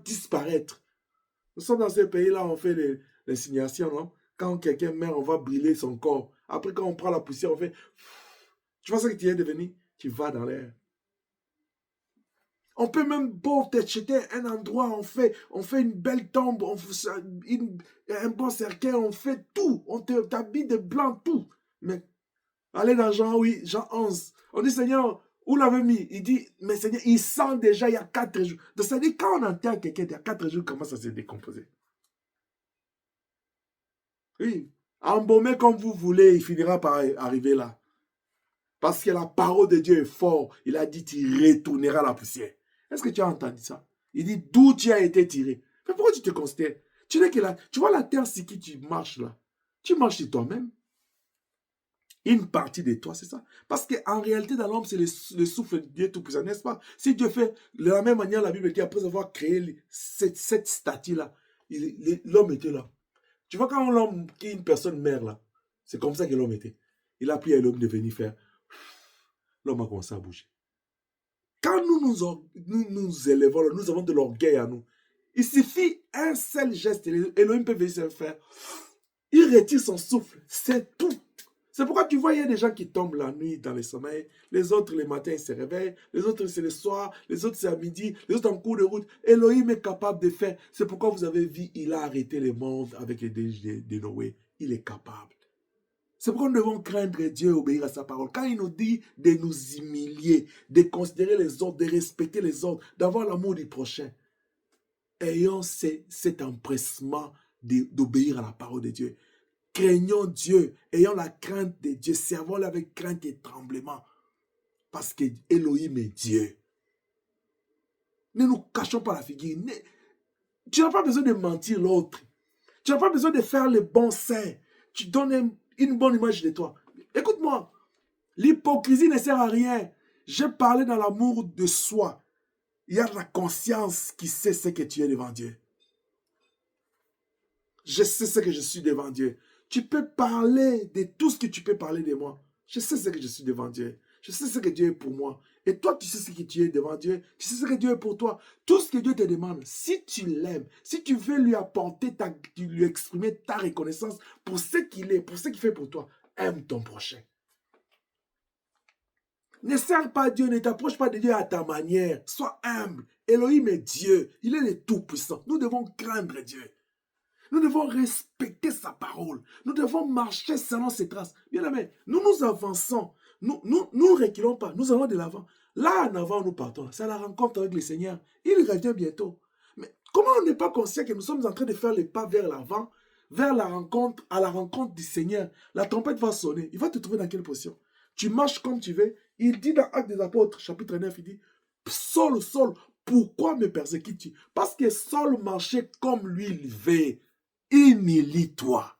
disparaître. Nous sommes dans ce pays-là, on fait les signations, non? Quand quelqu'un meurt, on va brûler son corps. Après, quand on prend la poussière, on fait... Tu vois ce que tu es devenu? Tu vas dans l'air. On peut même bon t'acheter un endroit, on fait une belle tombe, on fait un bon cercueil, on fait tout. On t'habille de blanc, tout. Mais allez dans Jean 8, Jean 11. On dit, Seigneur, où l'avez mis? Il dit, mais Seigneur, il sent déjà il y a 4 jours. Donc ça dit, quand on enterre quelqu'un, il y a 4 jours, comment ça s'est décomposé? Oui. Embaumé comme vous voulez, il finira par arriver là. Parce que la parole de Dieu est forte. Il a dit, tu retourneras à la poussière. Est-ce que tu as entendu ça? Il dit, d'où tu as été tiré. Mais pourquoi tu te considères? Tu vois la terre sur qui tu marches là. Tu marches sur toi-même. Une partie de toi, c'est ça. Parce qu'en réalité, dans l'homme, c'est le souffle de Dieu Tout-Puissant, n'est-ce pas? Si Dieu fait de la même manière, la Bible dit, après avoir créé cette statue-là, l'homme était là. Tu vois, quand une personne meurt là, c'est comme ça que l'homme était. Il a prié à l'homme de venir faire. L'homme a commencé à bouger. Quand nous élevons, nous avons de l'orgueil à nous. Il suffit un seul geste, et l'homme peut venir se faire. Il retire son souffle, c'est tout. C'est pourquoi tu vois, il y a des gens qui tombent la nuit dans le sommeil, les autres le matin ils se réveillent, les autres c'est le soir, les autres c'est à midi, les autres en cours de route. Elohim est capable de faire. C'est pourquoi vous avez vu, il a arrêté le monde avec les déluge de Noé. Il est capable. C'est pourquoi nous devons craindre Dieu et obéir à sa parole. Quand il nous dit de nous humilier, de considérer les autres, de respecter les autres, d'avoir l'amour du prochain, ayons cet empressement d'obéir à la parole de Dieu. Craignons Dieu, ayons la crainte de Dieu, servons-le avec crainte et tremblement. Parce que Elohim est Dieu. Ne nous cachons pas la figure. Tu n'as pas besoin de mentir l'autre. Tu n'as pas besoin de faire le bon sein. Tu donnes une bonne image de toi. Écoute-moi, l'hypocrisie ne sert à rien. J'ai parlé dans l'amour de soi. Il y a la conscience qui sait ce que tu es devant Dieu. Je sais ce que je suis devant Dieu. Tu peux parler de tout ce que tu peux parler de moi. Je sais ce que je suis devant Dieu. Je sais ce que Dieu est pour moi. Et toi, tu sais ce que tu es devant Dieu. Tu sais ce que Dieu est pour toi. Tout ce que Dieu te demande, si tu l'aimes, si tu veux lui apporter, lui exprimer ta reconnaissance pour ce qu'il est, pour ce qu'il fait pour toi, aime ton prochain. Ne sers pas Dieu, ne t'approche pas de Dieu à ta manière. Sois humble. Elohim est Dieu. Il est le Tout-Puissant. Nous devons craindre Dieu. Nous devons respecter sa parole. Nous devons marcher selon ses traces. Bien aimé, nous avançons. Nous ne reculons pas. Nous allons de l'avant. Là, en avant, nous partons. C'est la rencontre avec le Seigneur. Il revient bientôt. Mais comment on n'est pas conscient que nous sommes en train de faire les pas vers l'avant, vers la rencontre, à la rencontre du Seigneur? La trompette va sonner. Il va te trouver dans quelle position? Tu marches comme tu veux. Il dit dans Actes des Apôtres, chapitre 9, il dit, Saul, Saul, pourquoi me persécutes-tu? Parce que Saul marchait comme lui il veut. Humilie-toi.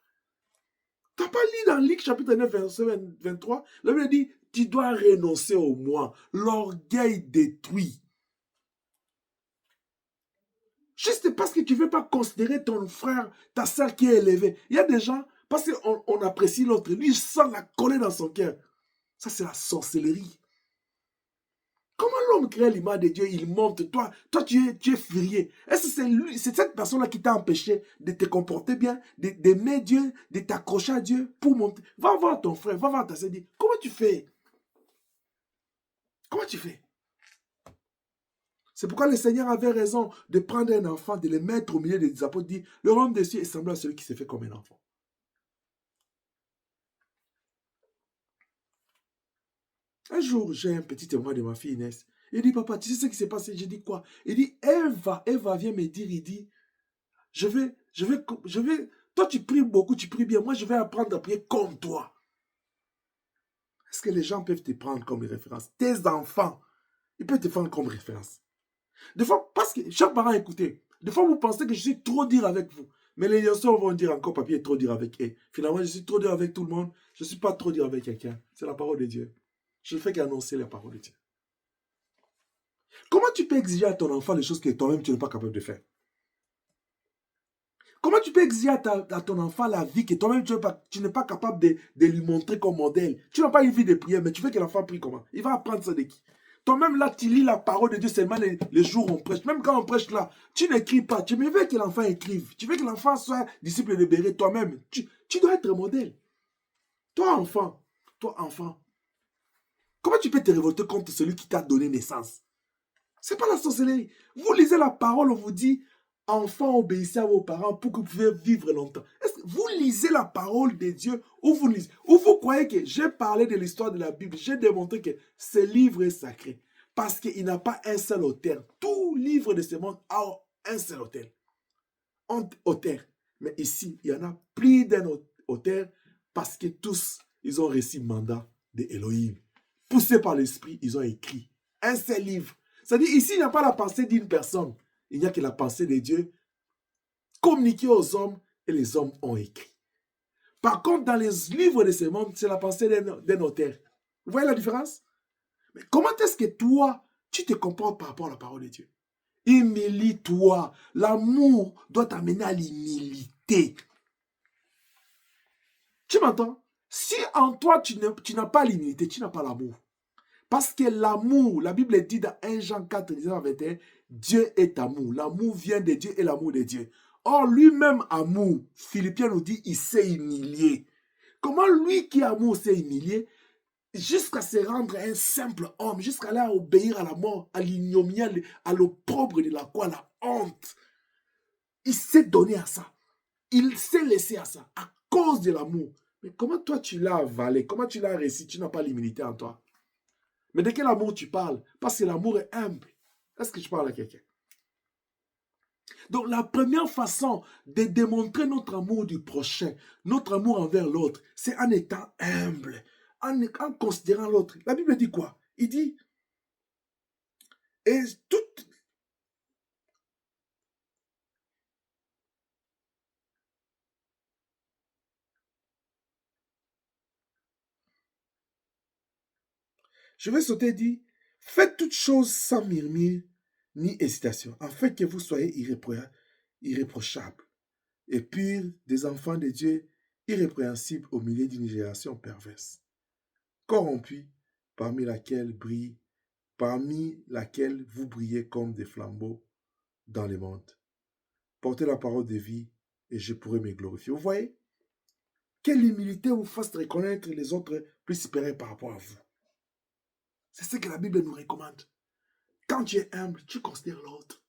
Tu n'as pas lu dans Luc chapitre 9, verset 23, la Bible dit, tu dois renoncer au moi. L'orgueil détruit. Juste parce que tu ne veux pas considérer ton frère, ta soeur qui est élevée. Il y a des gens, parce qu'on apprécie l'autre, lui, il sent la colère dans son cœur. Ça, c'est la sorcellerie. Comment l'homme crée l'image de Dieu, il monte, toi tu es furieux. Est-ce que c'est cette personne-là qui t'a empêché de te comporter bien, d'aimer Dieu, de t'accrocher à Dieu pour monter? Va voir ton frère, va voir ta sœur, dis, comment tu fais? Comment tu fais? C'est pourquoi le Seigneur avait raison de prendre un enfant, de le mettre au milieu des apôtres, dit, le royaume des cieux est semblable à celui qui s'est fait comme un enfant. Un jour, j'ai un petit témoin de ma fille Inès. Il dit, papa, tu sais ce qui s'est passé? J'ai dit quoi? Il dit, Eva vient me dire, il dit, je vais, toi tu pries beaucoup, tu pries bien, moi je vais apprendre à prier comme toi. Est-ce que les gens peuvent te prendre comme référence? Tes enfants, ils peuvent te prendre comme référence. Des fois, parce que chaque parent, écoutez, des fois vous pensez que je suis trop dur avec vous. Mais les garçons vont dire encore, papier est trop dur avec eux. Finalement, je suis trop dur avec tout le monde. Je ne suis pas trop dur avec quelqu'un. C'est la parole de Dieu. Je ne fais qu'annoncer la parole de Dieu. Comment tu peux exiger à ton enfant les choses que toi-même tu n'es pas capable de faire? Comment tu peux exiger à ton enfant la vie que toi-même tu n'es pas capable de lui montrer comme modèle? Tu n'as pas une vie de prière, mais tu veux que l'enfant prie comment? Il va apprendre ça de qui? Toi-même là, tu lis la parole de Dieu seulement les jours où on prêche. Même quand on prêche là, tu n'écris pas. Tu veux que l'enfant écrive. Tu veux que l'enfant soit disciple de Béret toi-même. Tu dois être modèle. Toi, enfant, comment tu peux te révolter contre celui qui t'a donné naissance? C'est pas la sorcellerie. Vous lisez la parole, on vous dit, enfants, obéissez à vos parents pour que vous puissiez vivre longtemps. Est-ce que vous lisez la parole de Dieu ou vous lisez? Ou vous croyez que j'ai parlé de l'histoire de la Bible, j'ai démontré que ce livre est sacré. Parce qu'il n'a pas un seul auteur. Tout livre de ce monde a un seul auteur. Mais ici, il y en a plus d'un auteur parce que tous, ils ont reçu le mandat de Elohim. Poussés par l'esprit, ils ont écrit un seul livre. C'est-à-dire, ici, il n'y a pas la pensée d'une personne. Il n'y a que la pensée de Dieu communiquée aux hommes et les hommes ont écrit. Par contre, dans les livres de ce monde, c'est la pensée d'un auteur. Vous voyez la différence? Mais comment est-ce que toi, tu te comportes par rapport à la parole de Dieu? Humilie-toi. L'amour doit t'amener à l'humilité. Tu m'entends? Si en toi, tu n'as pas l'humilité, tu n'as pas l'amour. Parce que l'amour, la Bible dit dans 1 Jean 4, 19 à 21, Dieu est amour. L'amour vient de Dieu et l'amour de Dieu. Or, lui-même, amour, Philippiens nous dit, il s'est humilié. Comment lui qui est amour s'est humilié? Jusqu'à se rendre un simple homme, jusqu'à aller obéir à la mort, à l'ignominie, à l'opprobre de la croix, à la honte. Il s'est donné à ça. Il s'est laissé à ça, à cause de l'amour. Mais comment toi tu l'as avalé? Comment tu l'as réussi? Tu n'as pas l'humilité en toi. Mais de quel amour tu parles? Parce que l'amour est humble. Est-ce que je parle à quelqu'un? Donc la première façon de démontrer notre amour du prochain, notre amour envers l'autre, c'est en étant humble, en considérant l'autre. La Bible dit quoi? Il dit, et toute... Je vais sauter, dit, faites toutes choses sans murmure ni hésitation, afin que vous soyez irréprochables et purs des enfants de Dieu, irrépréhensibles au milieu d'une génération perverse, corrompue, parmi laquelle vous brillez comme des flambeaux dans le monde. Portez la parole de vie et je pourrai me glorifier. Vous voyez? Quelle humilité vous fasse reconnaître les autres plus supérieurs par rapport à vous. C'est ce que la Bible nous recommande. Quand tu es humble, tu considères l'autre.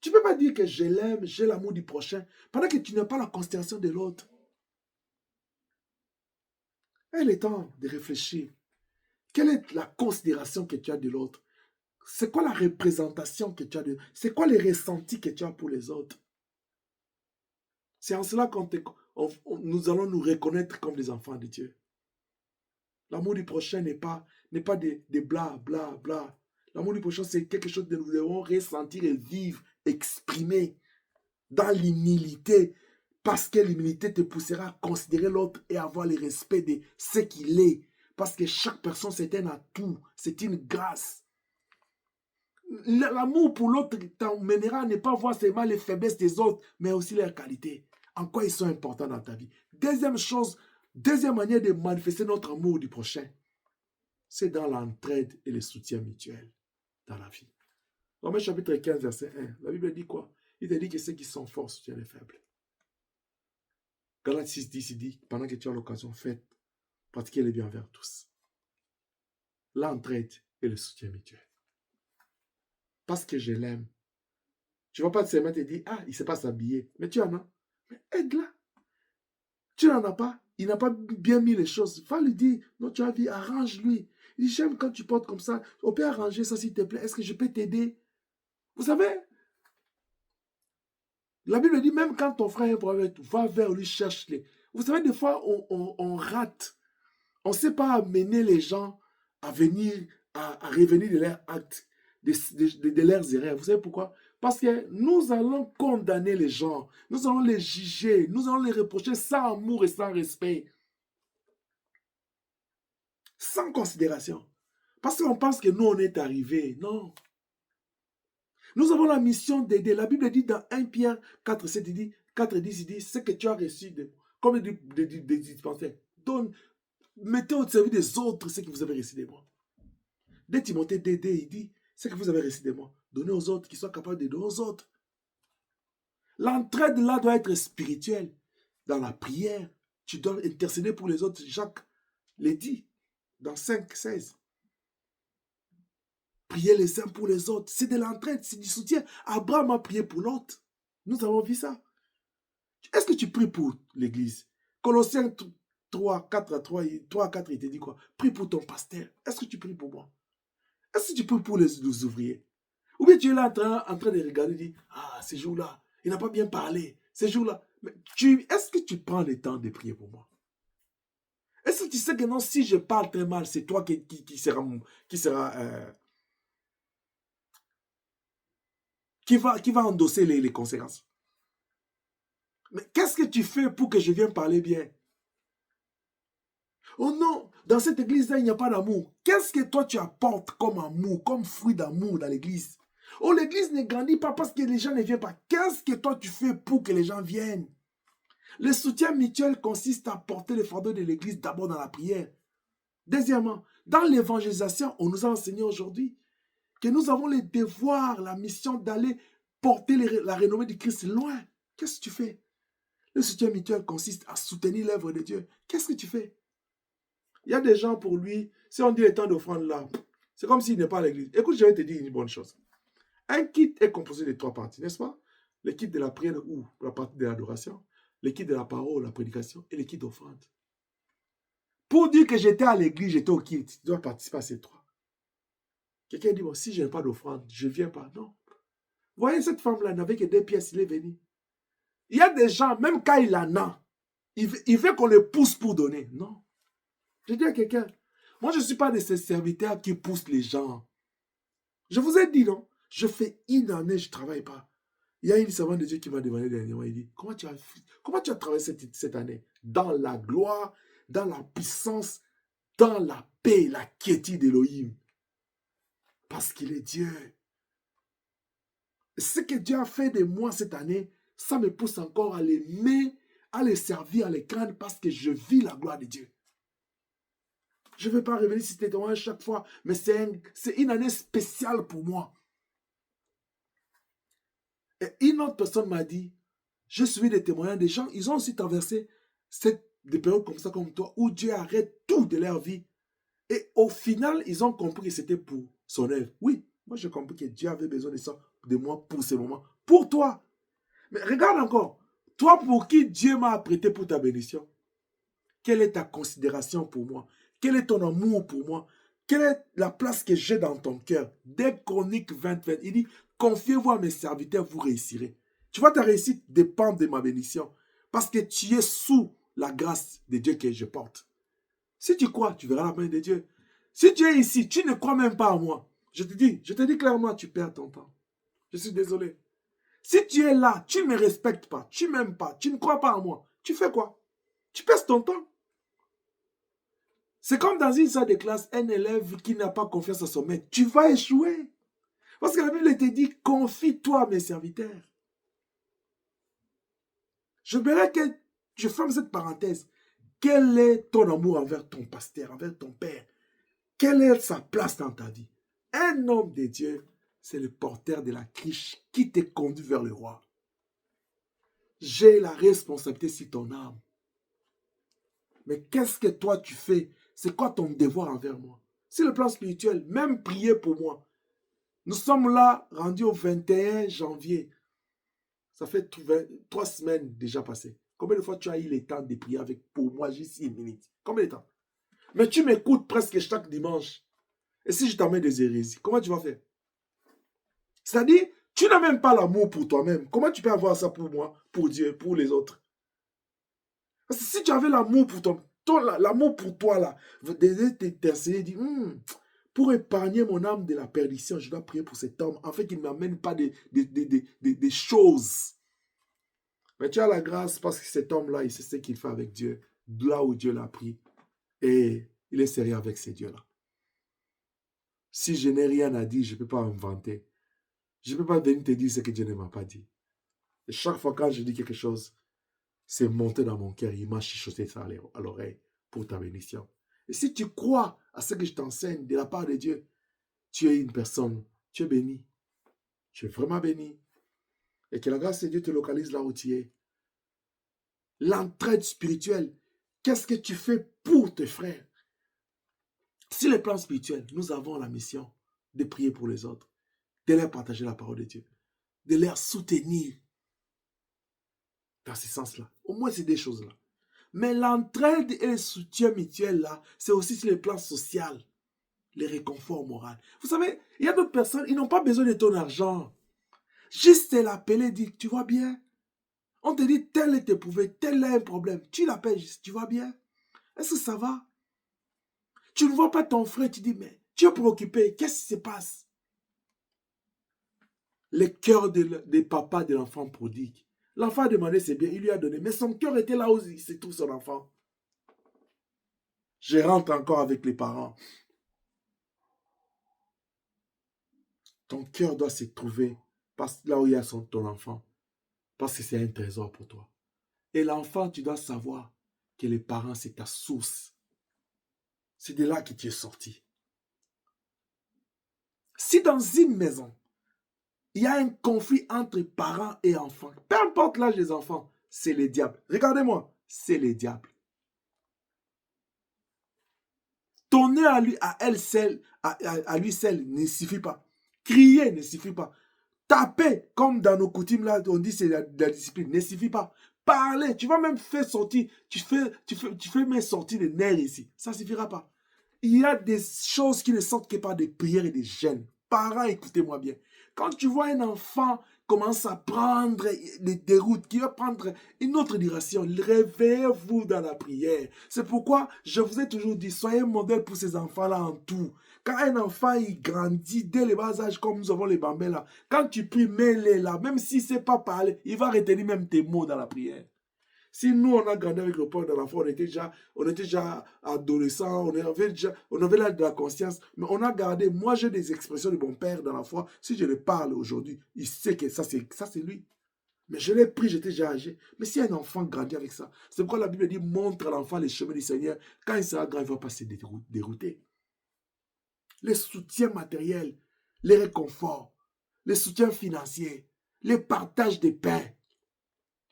Tu ne peux pas dire que je l'aime, j'ai l'amour du prochain, pendant que tu n'as pas la considération de l'autre. Il est temps de réfléchir. Quelle est la considération que tu as de l'autre? C'est quoi la représentation que tu as de... C'est quoi les ressentis que tu as pour les autres? C'est en cela qu'on nous allons nous reconnaître comme des enfants de Dieu. L'amour du prochain n'est pas des bla, bla, bla. L'amour du prochain, c'est quelque chose que nous devons ressentir et vivre, exprimer dans l'humilité. Parce que l'humilité te poussera à considérer l'autre et avoir le respect de ce qu'il est. Parce que chaque personne, c'est un atout, c'est une grâce. L'amour pour l'autre t'emmènera à ne pas voir seulement les faiblesses des autres, mais aussi leurs qualités. En quoi ils sont importants dans ta vie. Deuxième chose, deuxième manière de manifester notre amour du prochain, c'est dans l'entraide et le soutien mutuel dans la vie. Romains chapitre 15, verset 1, la Bible dit quoi? Il te dit que ceux qui sont forts soutiennent les faibles. Galates 6, 10, il dit, pendant que tu as l'occasion, faites, pratiquez le bien envers tous. L'entraide et le soutien mutuel. Parce que je l'aime. Tu ne vas pas seulement te dire, ah, il ne sait pas s'habiller. Mais tu en as. Mais aide-la. Tu n'en as pas. Il n'a pas bien mis les choses. Va lui dire, non, tu as vu, arrange-lui. Il dit, j'aime quand tu portes comme ça. On peut arranger ça s'il te plaît. Est-ce que je peux t'aider? Vous savez, la Bible dit, même quand ton frère est un problème, va vers lui, cherche-les. Vous savez, des fois, on rate. On ne sait pas amener les gens à venir, à revenir de leurs actes, de leurs erreurs. Vous savez pourquoi? Parce que nous allons condamner les gens, nous allons les juger, nous allons les reprocher sans amour et sans respect, sans considération. Parce qu'on pense que nous, on est arrivés. Non. Nous avons la mission d'aider. La Bible dit dans 1 Pierre 4, 7, il dit, 4, 10, il dit, ce que tu as reçu, comme des dispensaires, donne, mettez au service des autres ce que vous avez reçu de moi. Dès Timothée 2, il dit, ce que vous avez reçu de moi, donnez aux autres, qui soient capables de donner aux autres. L'entraide là doit être spirituelle. Dans la prière, tu dois intercéder pour les autres. Jacques l'a dit dans 5, 16. Prier les uns pour les autres, c'est de l'entraide, c'est du soutien. Abraham a prié pour l'autre. Nous avons vu ça. Est-ce que tu pries pour l'église? Colossiens 3, 4 à 3, 3 à 4, il te dit quoi? Prie pour ton pasteur. Est-ce que tu pries pour moi? Est-ce que tu pries pour les ouvriers? Ou bien tu es là en train de regarder et dire, ah, ces jours-là, il n'a pas bien parlé. Ces jours-là. Mais est-ce que tu prends le temps de prier pour moi? Est-ce que tu sais que non, si je parle très mal, c'est toi qui va endosser les conséquences? Mais qu'est-ce que tu fais pour que je vienne parler bien? Oh non, dans cette église-là, il n'y a pas d'amour. Qu'est-ce que toi tu apportes comme amour, comme fruit d'amour dans l'église? Oh, l'église ne grandit pas parce que les gens ne viennent pas. Qu'est-ce que toi tu fais pour que les gens viennent? Le soutien mutuel consiste à porter le fardeau de l'église d'abord dans la prière. Deuxièmement, dans l'évangélisation, on nous a enseigné aujourd'hui que nous avons le devoir, la mission d'aller porter la renommée du Christ loin. Qu'est-ce que tu fais? Le soutien mutuel consiste à soutenir l'œuvre de Dieu. Qu'est-ce que tu fais? Il y a des gens pour lui, si on dit le temps d'offrande là, c'est comme s'il n'est pas à l'église. Écoute, je vais te dire une bonne chose. Un kit est composé de 3 parties, n'est-ce pas? Le kit de la prière ou la partie de l'adoration, le kit de la parole, la prédication et le kit d'offrande. Pour dire que j'étais à l'église, j'étais au kit, tu dois participer à ces 3. Quelqu'un dit, bon, si je n'ai pas d'offrande, je ne viens pas. Non. Vous voyez, cette femme-là n'avait que 2 pièces, il est venu. Il y a des gens, même quand il en a, il veut qu'on le pousse pour donner. Non. Je dis à quelqu'un, moi je ne suis pas de ces serviteurs qui poussent les gens. Je vous ai dit, non? Je fais 1 année, je ne travaille pas. Il y a une servante de Dieu qui m'a demandé dernièrement, il dit, comment tu as travaillé cette année? Dans la gloire, dans la puissance, dans la paix, la quiétude d'Élohim. Parce qu'il est Dieu. Ce que Dieu a fait de moi cette année, ça me pousse encore à l'aimer, à le servir, à le craindre, parce que je vis la gloire de Dieu. Je ne vais pas revenir sur ces témoignages chaque fois, mais c'est une année spéciale pour moi. Et une autre personne m'a dit, je suis des témoignages des gens, ils ont aussi traversé des périodes comme ça, comme toi, où Dieu arrête tout de leur vie. Et au final, ils ont compris que c'était pour son œuvre. Oui, moi j'ai compris que Dieu avait besoin de ça, de moi pour ce moment. Pour toi. Mais regarde encore, toi pour qui Dieu m'a apprêté pour ta bénédiction? Quelle est ta considération pour moi? Quel est ton amour pour moi? quelle est la place que j'ai dans ton cœur? Dès Chroniques 20, il dit, confiez-vous à mes serviteurs, vous réussirez. Tu vois, ta réussite dépend de ma bénédiction. Parce que tu es sous la grâce de Dieu que je porte. Si tu crois, tu verras la main de Dieu. Si tu es ici, tu ne crois même pas à moi. Je te dis clairement, tu perds ton temps. Je suis désolé. Si tu es là, tu ne me respectes pas, tu ne m'aimes pas, tu ne crois pas en moi, tu fais quoi? Tu perds ton temps. C'est comme dans une salle de classe, un élève qui n'a pas confiance en son maître. Tu vas échouer. Parce que la Bible te dit, confie-toi à mes serviteurs. Je verrai que, je ferme cette parenthèse. Quel est ton amour envers ton pasteur, envers ton père? Quelle est sa place dans ta vie? Un homme de Dieu, c'est le porteur de la criche qui te conduit vers le roi. J'ai la responsabilité sur ton âme. Mais qu'est-ce que toi tu fais? C'est quoi ton devoir envers moi? Sur le plan spirituel, même prier pour moi. Nous sommes là, rendus au 21 janvier. Ça fait 3 semaines déjà passées. Combien de fois tu as eu le temps de prier pour moi juste 1 minute? Combien de temps? Mais tu m'écoutes presque chaque dimanche. Et si je t'amène des hérésies, comment tu vas faire? C'est-à-dire, tu n'as même pas l'amour pour toi-même. Comment tu peux avoir ça pour moi, pour Dieu, pour les autres? Parce que si tu avais l'amour pour l'amour pour toi, là, t'intercéder, dire, pour épargner mon âme de la perdition, je dois prier pour cet homme, afin qu'il ne m'amène pas des choses. Mais tu as la grâce parce que cet homme-là, il sait ce qu'il fait avec Dieu, là où Dieu l'a pris. Et il est sérieux avec ces dieux-là. Si je n'ai rien à dire, je ne peux pas inventer. Je ne peux pas venir te dire ce que Dieu ne m'a pas dit. Et chaque fois quand je dis quelque chose, c'est monté dans mon cœur. Il m'a chuchoté ça à l'oreille pour ta bénédiction. Et si tu crois à ce que je t'enseigne de la part de Dieu, tu es une personne, tu es béni. Tu es vraiment béni. Et que la grâce de Dieu te localise là où tu es. L'entraide spirituelle. Qu'est-ce que tu fais pour tes frères? Sur le plan spirituel, nous avons la mission de prier pour les autres, de leur partager la parole de Dieu, de les soutenir dans ce sens-là. Au moins, c'est des choses-là. Mais l'entraide et le soutien mutuel, là, c'est aussi sur le plan social, le réconfort moral. Vous savez, il y a d'autres personnes, ils n'ont pas besoin de ton argent. Juste l'appeler, dire, tu vas bien? On te dit, tel est éprouvé, tel est un problème. Tu l'appelles juste, tu vas bien? Est-ce que ça va? Tu ne vois pas ton frère, tu dis, mais tu es préoccupé, qu'est-ce qui se passe? Le cœur des papas de l'enfant prodigue. L'enfant a demandé, c'est bien, il lui a donné, mais son cœur était là où il se trouve son enfant. Je rentre encore avec les parents. Ton cœur doit se trouver là où il y a ton enfant. Parce que c'est un trésor pour toi. Et l'enfant, tu dois savoir que les parents, c'est ta source. C'est de là que tu es sorti. Si dans une maison, il y a un conflit entre parents et enfants, peu importe l'âge des enfants, c'est le diable. Regardez-moi, c'est le diable. Tonner à lui seul ne suffit pas. Crier ne suffit pas. Taper, comme dans nos coutumes là, on dit c'est la discipline, ne suffit pas. Parler, tu vas même faire sortir, tu fais même sortir les nerfs ici. Ça ne suffira pas. Il y a des choses qui ne sortent que par des prières et des jeûnes. Parents, écoutez-moi bien. Quand tu vois un enfant commence à prendre des routes, qui va prendre une autre direction, réveillez-vous dans la prière. C'est pourquoi je vous ai toujours dit, soyez modèle pour ces enfants-là en tout. Quand un enfant il grandit dès le bas âge, comme nous avons les bambins là, quand tu pries, mets-les là, même s'il ne sait pas parler, il va retenir même tes mots dans la prière. Si nous, on a grandi avec le père de l'enfant, on était déjà adolescents, on avait là de la conscience, mais on a gardé. Moi, j'ai des expressions de mon père dans la foi. Si je le parle aujourd'hui, il sait que ça, c'est lui. Mais je l'ai pris, j'étais déjà âgé. Mais si un enfant grandit avec ça, c'est pourquoi la Bible dit, montre à l'enfant les chemins du Seigneur. Quand il sera grand, il ne va pas se dérouter. Les soutiens matériels, les réconforts, les soutiens financiers, les partages des pains.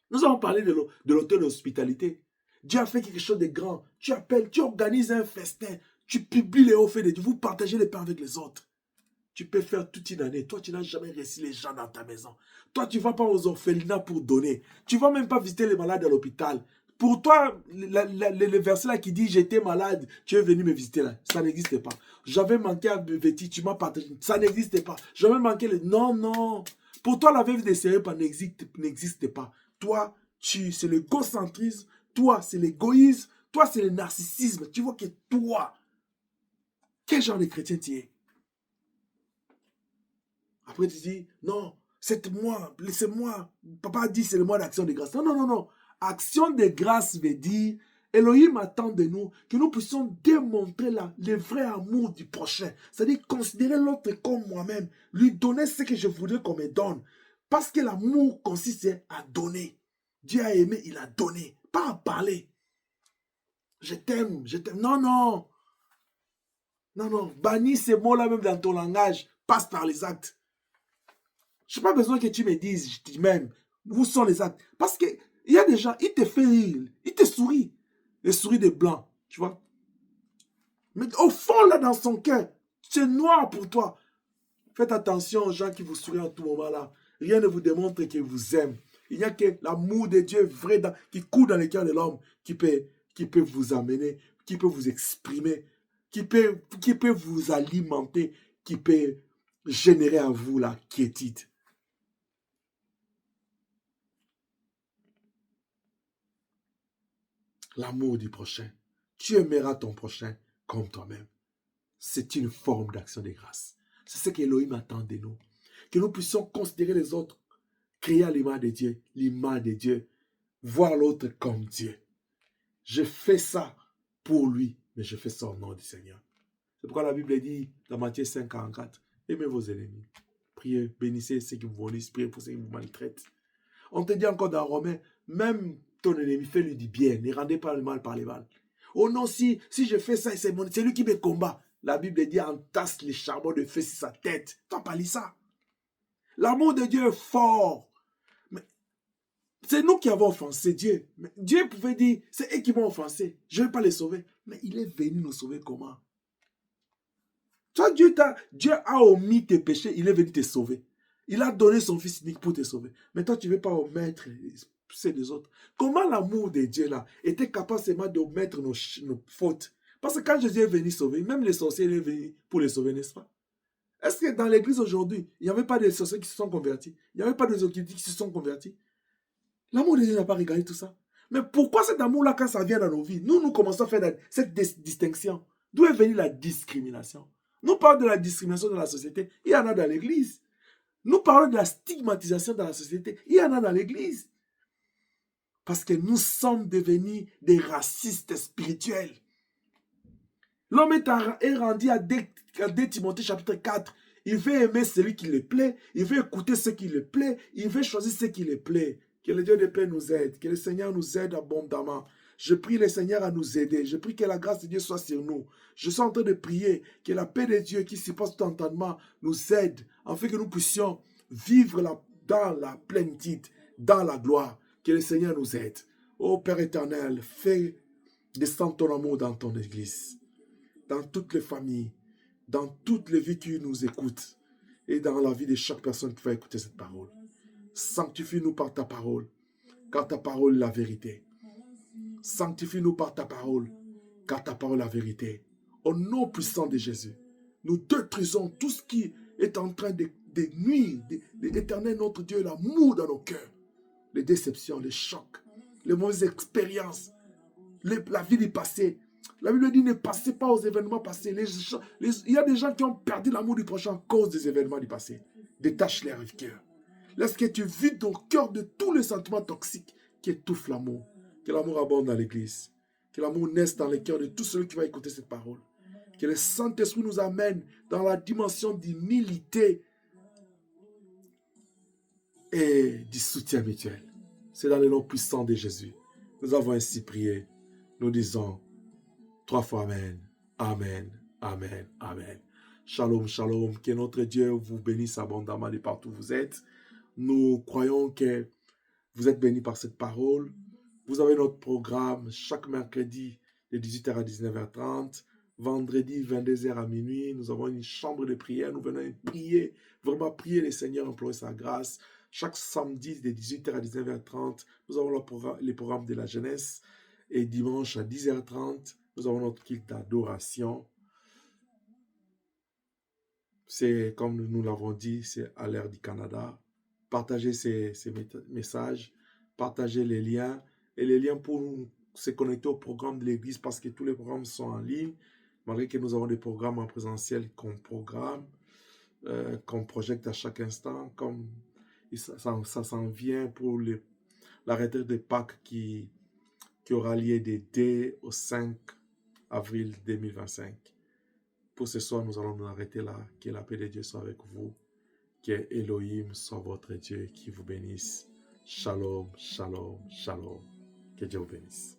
Nous avons parlé de l'hôtel d'hospitalité. Dieu a fait quelque chose de grand. Tu appelles, tu organises un festin, tu publies les hauts faits de Dieu, vous partagez les pains avec les autres. Tu peux faire toute une année. Toi, tu n'as jamais reçu les gens dans ta maison. Toi, tu ne vas pas aux orphelinats pour donner. Tu ne vas même pas visiter les malades à l'hôpital. Pour toi, le verset là qui dit j'étais malade, tu es venu me visiter là, ça n'existe pas. J'avais manqué à me vêtir, tu m'as partagé, ça n'existe pas. J'avais manqué le... Non, non. Pour toi, la veuve des sérieux n'existe pas. Toi, c'est l'égocentrisme, toi, c'est l'égoïsme, toi, c'est le narcissisme. Tu vois que toi, quel genre de chrétien tu es? Après, tu dis, non, c'est moi, laissez-moi. Papa dit, c'est le mois d'action de grâce. Non, non, non, non. Action de grâce veut dire, Elohim attend de nous que nous puissions démontrer le vrai amour du prochain. C'est-à-dire considérer l'autre comme moi-même, lui donner ce que je voudrais qu'on me donne. Parce que l'amour consiste à donner. Dieu a aimé, il a donné. Pas à parler. Je t'aime, je t'aime. Non, non. Non, non. Bannis ces mots-là même dans ton langage. Passe par les actes. Je n'ai pas besoin que tu me dises, je dis même, où sont les actes? Parce qu'il y a des gens, ils te font rire, ils te sourient. Les souris de blanc, tu vois. Mais au fond, là, dans son cœur, c'est noir pour toi. Faites attention aux gens qui vous sourient en tout moment là. Rien ne vous démontre qu'ils vous aiment. Il n'y a que l'amour de Dieu vrai qui coule dans le cœur de l'homme qui peut vous amener, qui peut vous exprimer, qui peut vous alimenter, qui peut générer à vous la quiétude. L'amour du prochain. Tu aimeras ton prochain comme toi-même. C'est une forme d'action de grâce. C'est ce qu'Elohim attend de nous. Que nous puissions considérer les autres, créer à l'image de Dieu, voir l'autre comme Dieu. Je fais ça pour lui, mais je fais ça au nom du Seigneur. C'est pourquoi la Bible dit dans Matthieu 5, 44, aimez vos ennemis. Priez, bénissez ceux qui vous volent, priez pour ceux qui vous maltraitent. On te dit encore dans Romains, même ton ennemi, fais-lui du bien, ne rendez pas le mal par le mal. Oh non, si je fais ça, c'est lui qui me combat. La Bible dit, entasse les charbons de feu sur sa tête. Tu n'as pas lu ça. L'amour de Dieu est fort. Mais c'est nous qui avons offensé Dieu. Mais Dieu pouvait dire, c'est eux qui m'ont offensé. Je ne vais pas les sauver. Mais il est venu nous sauver comment? Toi, Dieu a omis tes péchés, il est venu te sauver. Il a donné son fils unique pour te sauver. Mais toi, tu ne veux pas omettre ceux des autres. Comment l'amour de Dieu là était capable seulement d'omettre nos fautes? Parce que quand Jésus est venu sauver, même les sorciers sont venus pour les sauver, n'est-ce pas? Est-ce que dans l'église aujourd'hui, il n'y avait pas de sorciers qui se sont convertis? Il n'y avait pas de occultistes qui se sont convertis? L'amour de Dieu n'a pas regardé tout ça. Mais pourquoi cet amour-là, quand ça vient dans nos vies, nous commençons à faire cette distinction? D'où est venue la discrimination? Nous parlons de la discrimination dans la société, il y en a dans l'église. Nous parlons de la stigmatisation dans la société, il y en a dans l'église. Parce que nous sommes devenus des racistes spirituels. L'homme est rendu à 2 Timothée chapitre 4. Il veut aimer celui qui le plaît, il veut écouter ce qui le plaît, il veut choisir ce qui le plaît. Que le Dieu de paix nous aide, que le Seigneur nous aide abondamment. Je prie le Seigneur à nous aider. Je prie que la grâce de Dieu soit sur nous. Je suis en train de prier que la paix de Dieu qui surpasse tout entendement nous aide, afin que nous puissions vivre dans la plénitude, dans la gloire. Que le Seigneur nous aide. Ô Père éternel, fais descendre ton amour dans ton église, dans toutes les familles, dans toutes les vies qui nous écoutent et dans la vie de chaque personne qui va écouter cette parole. Sanctifie-nous par ta parole, car ta parole est la vérité. Sanctifie-nous par ta parole, car ta parole est la vérité. Au nom puissant de Jésus, nous détruisons tout ce qui est en train de nuire, d'éternel notre Dieu, l'amour dans nos cœurs, les déceptions, les chocs, les mauvaises expériences, la vie du passé. La Bible dit ne passez pas aux événements passés. Il y a des gens qui ont perdu l'amour du prochain à cause des événements du passé. Détache leur cœur. Lorsque tu vides ton cœur de tous les sentiments toxiques qui étouffent l'amour. Que l'amour abonde dans l'église. Que l'amour naisse dans le cœur de tous ceux qui vont écouter cette parole. Que le Saint-Esprit nous amène dans la dimension d'humilité et du soutien mutuel. C'est dans le nom puissant de Jésus. Nous avons ainsi prié. Nous disons 3 fois Amen, Amen, Amen, Amen. Shalom, shalom. Que notre Dieu vous bénisse abondamment de partout où vous êtes. Nous croyons que vous êtes bénis par cette parole. Vous avez notre programme chaque mercredi de 18h à 19h30. Vendredi, 22h à minuit. Nous avons une chambre de prière. Nous venons prier, vraiment prier le Seigneur, implorer sa grâce. Chaque samedi de 18h à 19h30, nous avons les programmes de la jeunesse. Et dimanche à 10h30, nous avons notre culte d'adoration. C'est comme nous l'avons dit, c'est à l'ère du Canada. Partagez ces messages, partagez les liens et les liens pour se connecter au programme de l'église parce que tous les programmes sont en ligne, malgré que nous avons des programmes en présentiel qu'on programme, qu'on projette à chaque instant, comme ça s'en vient pour la retraite de Pâques qui aura lieu des 2 au 5 avril 2025. Pour ce soir, nous allons nous arrêter là. Que la paix de Dieu soit avec vous. Que Elohim soit votre Dieu qui vous bénisse. Shalom, shalom, shalom. Que Dieu vous bénisse.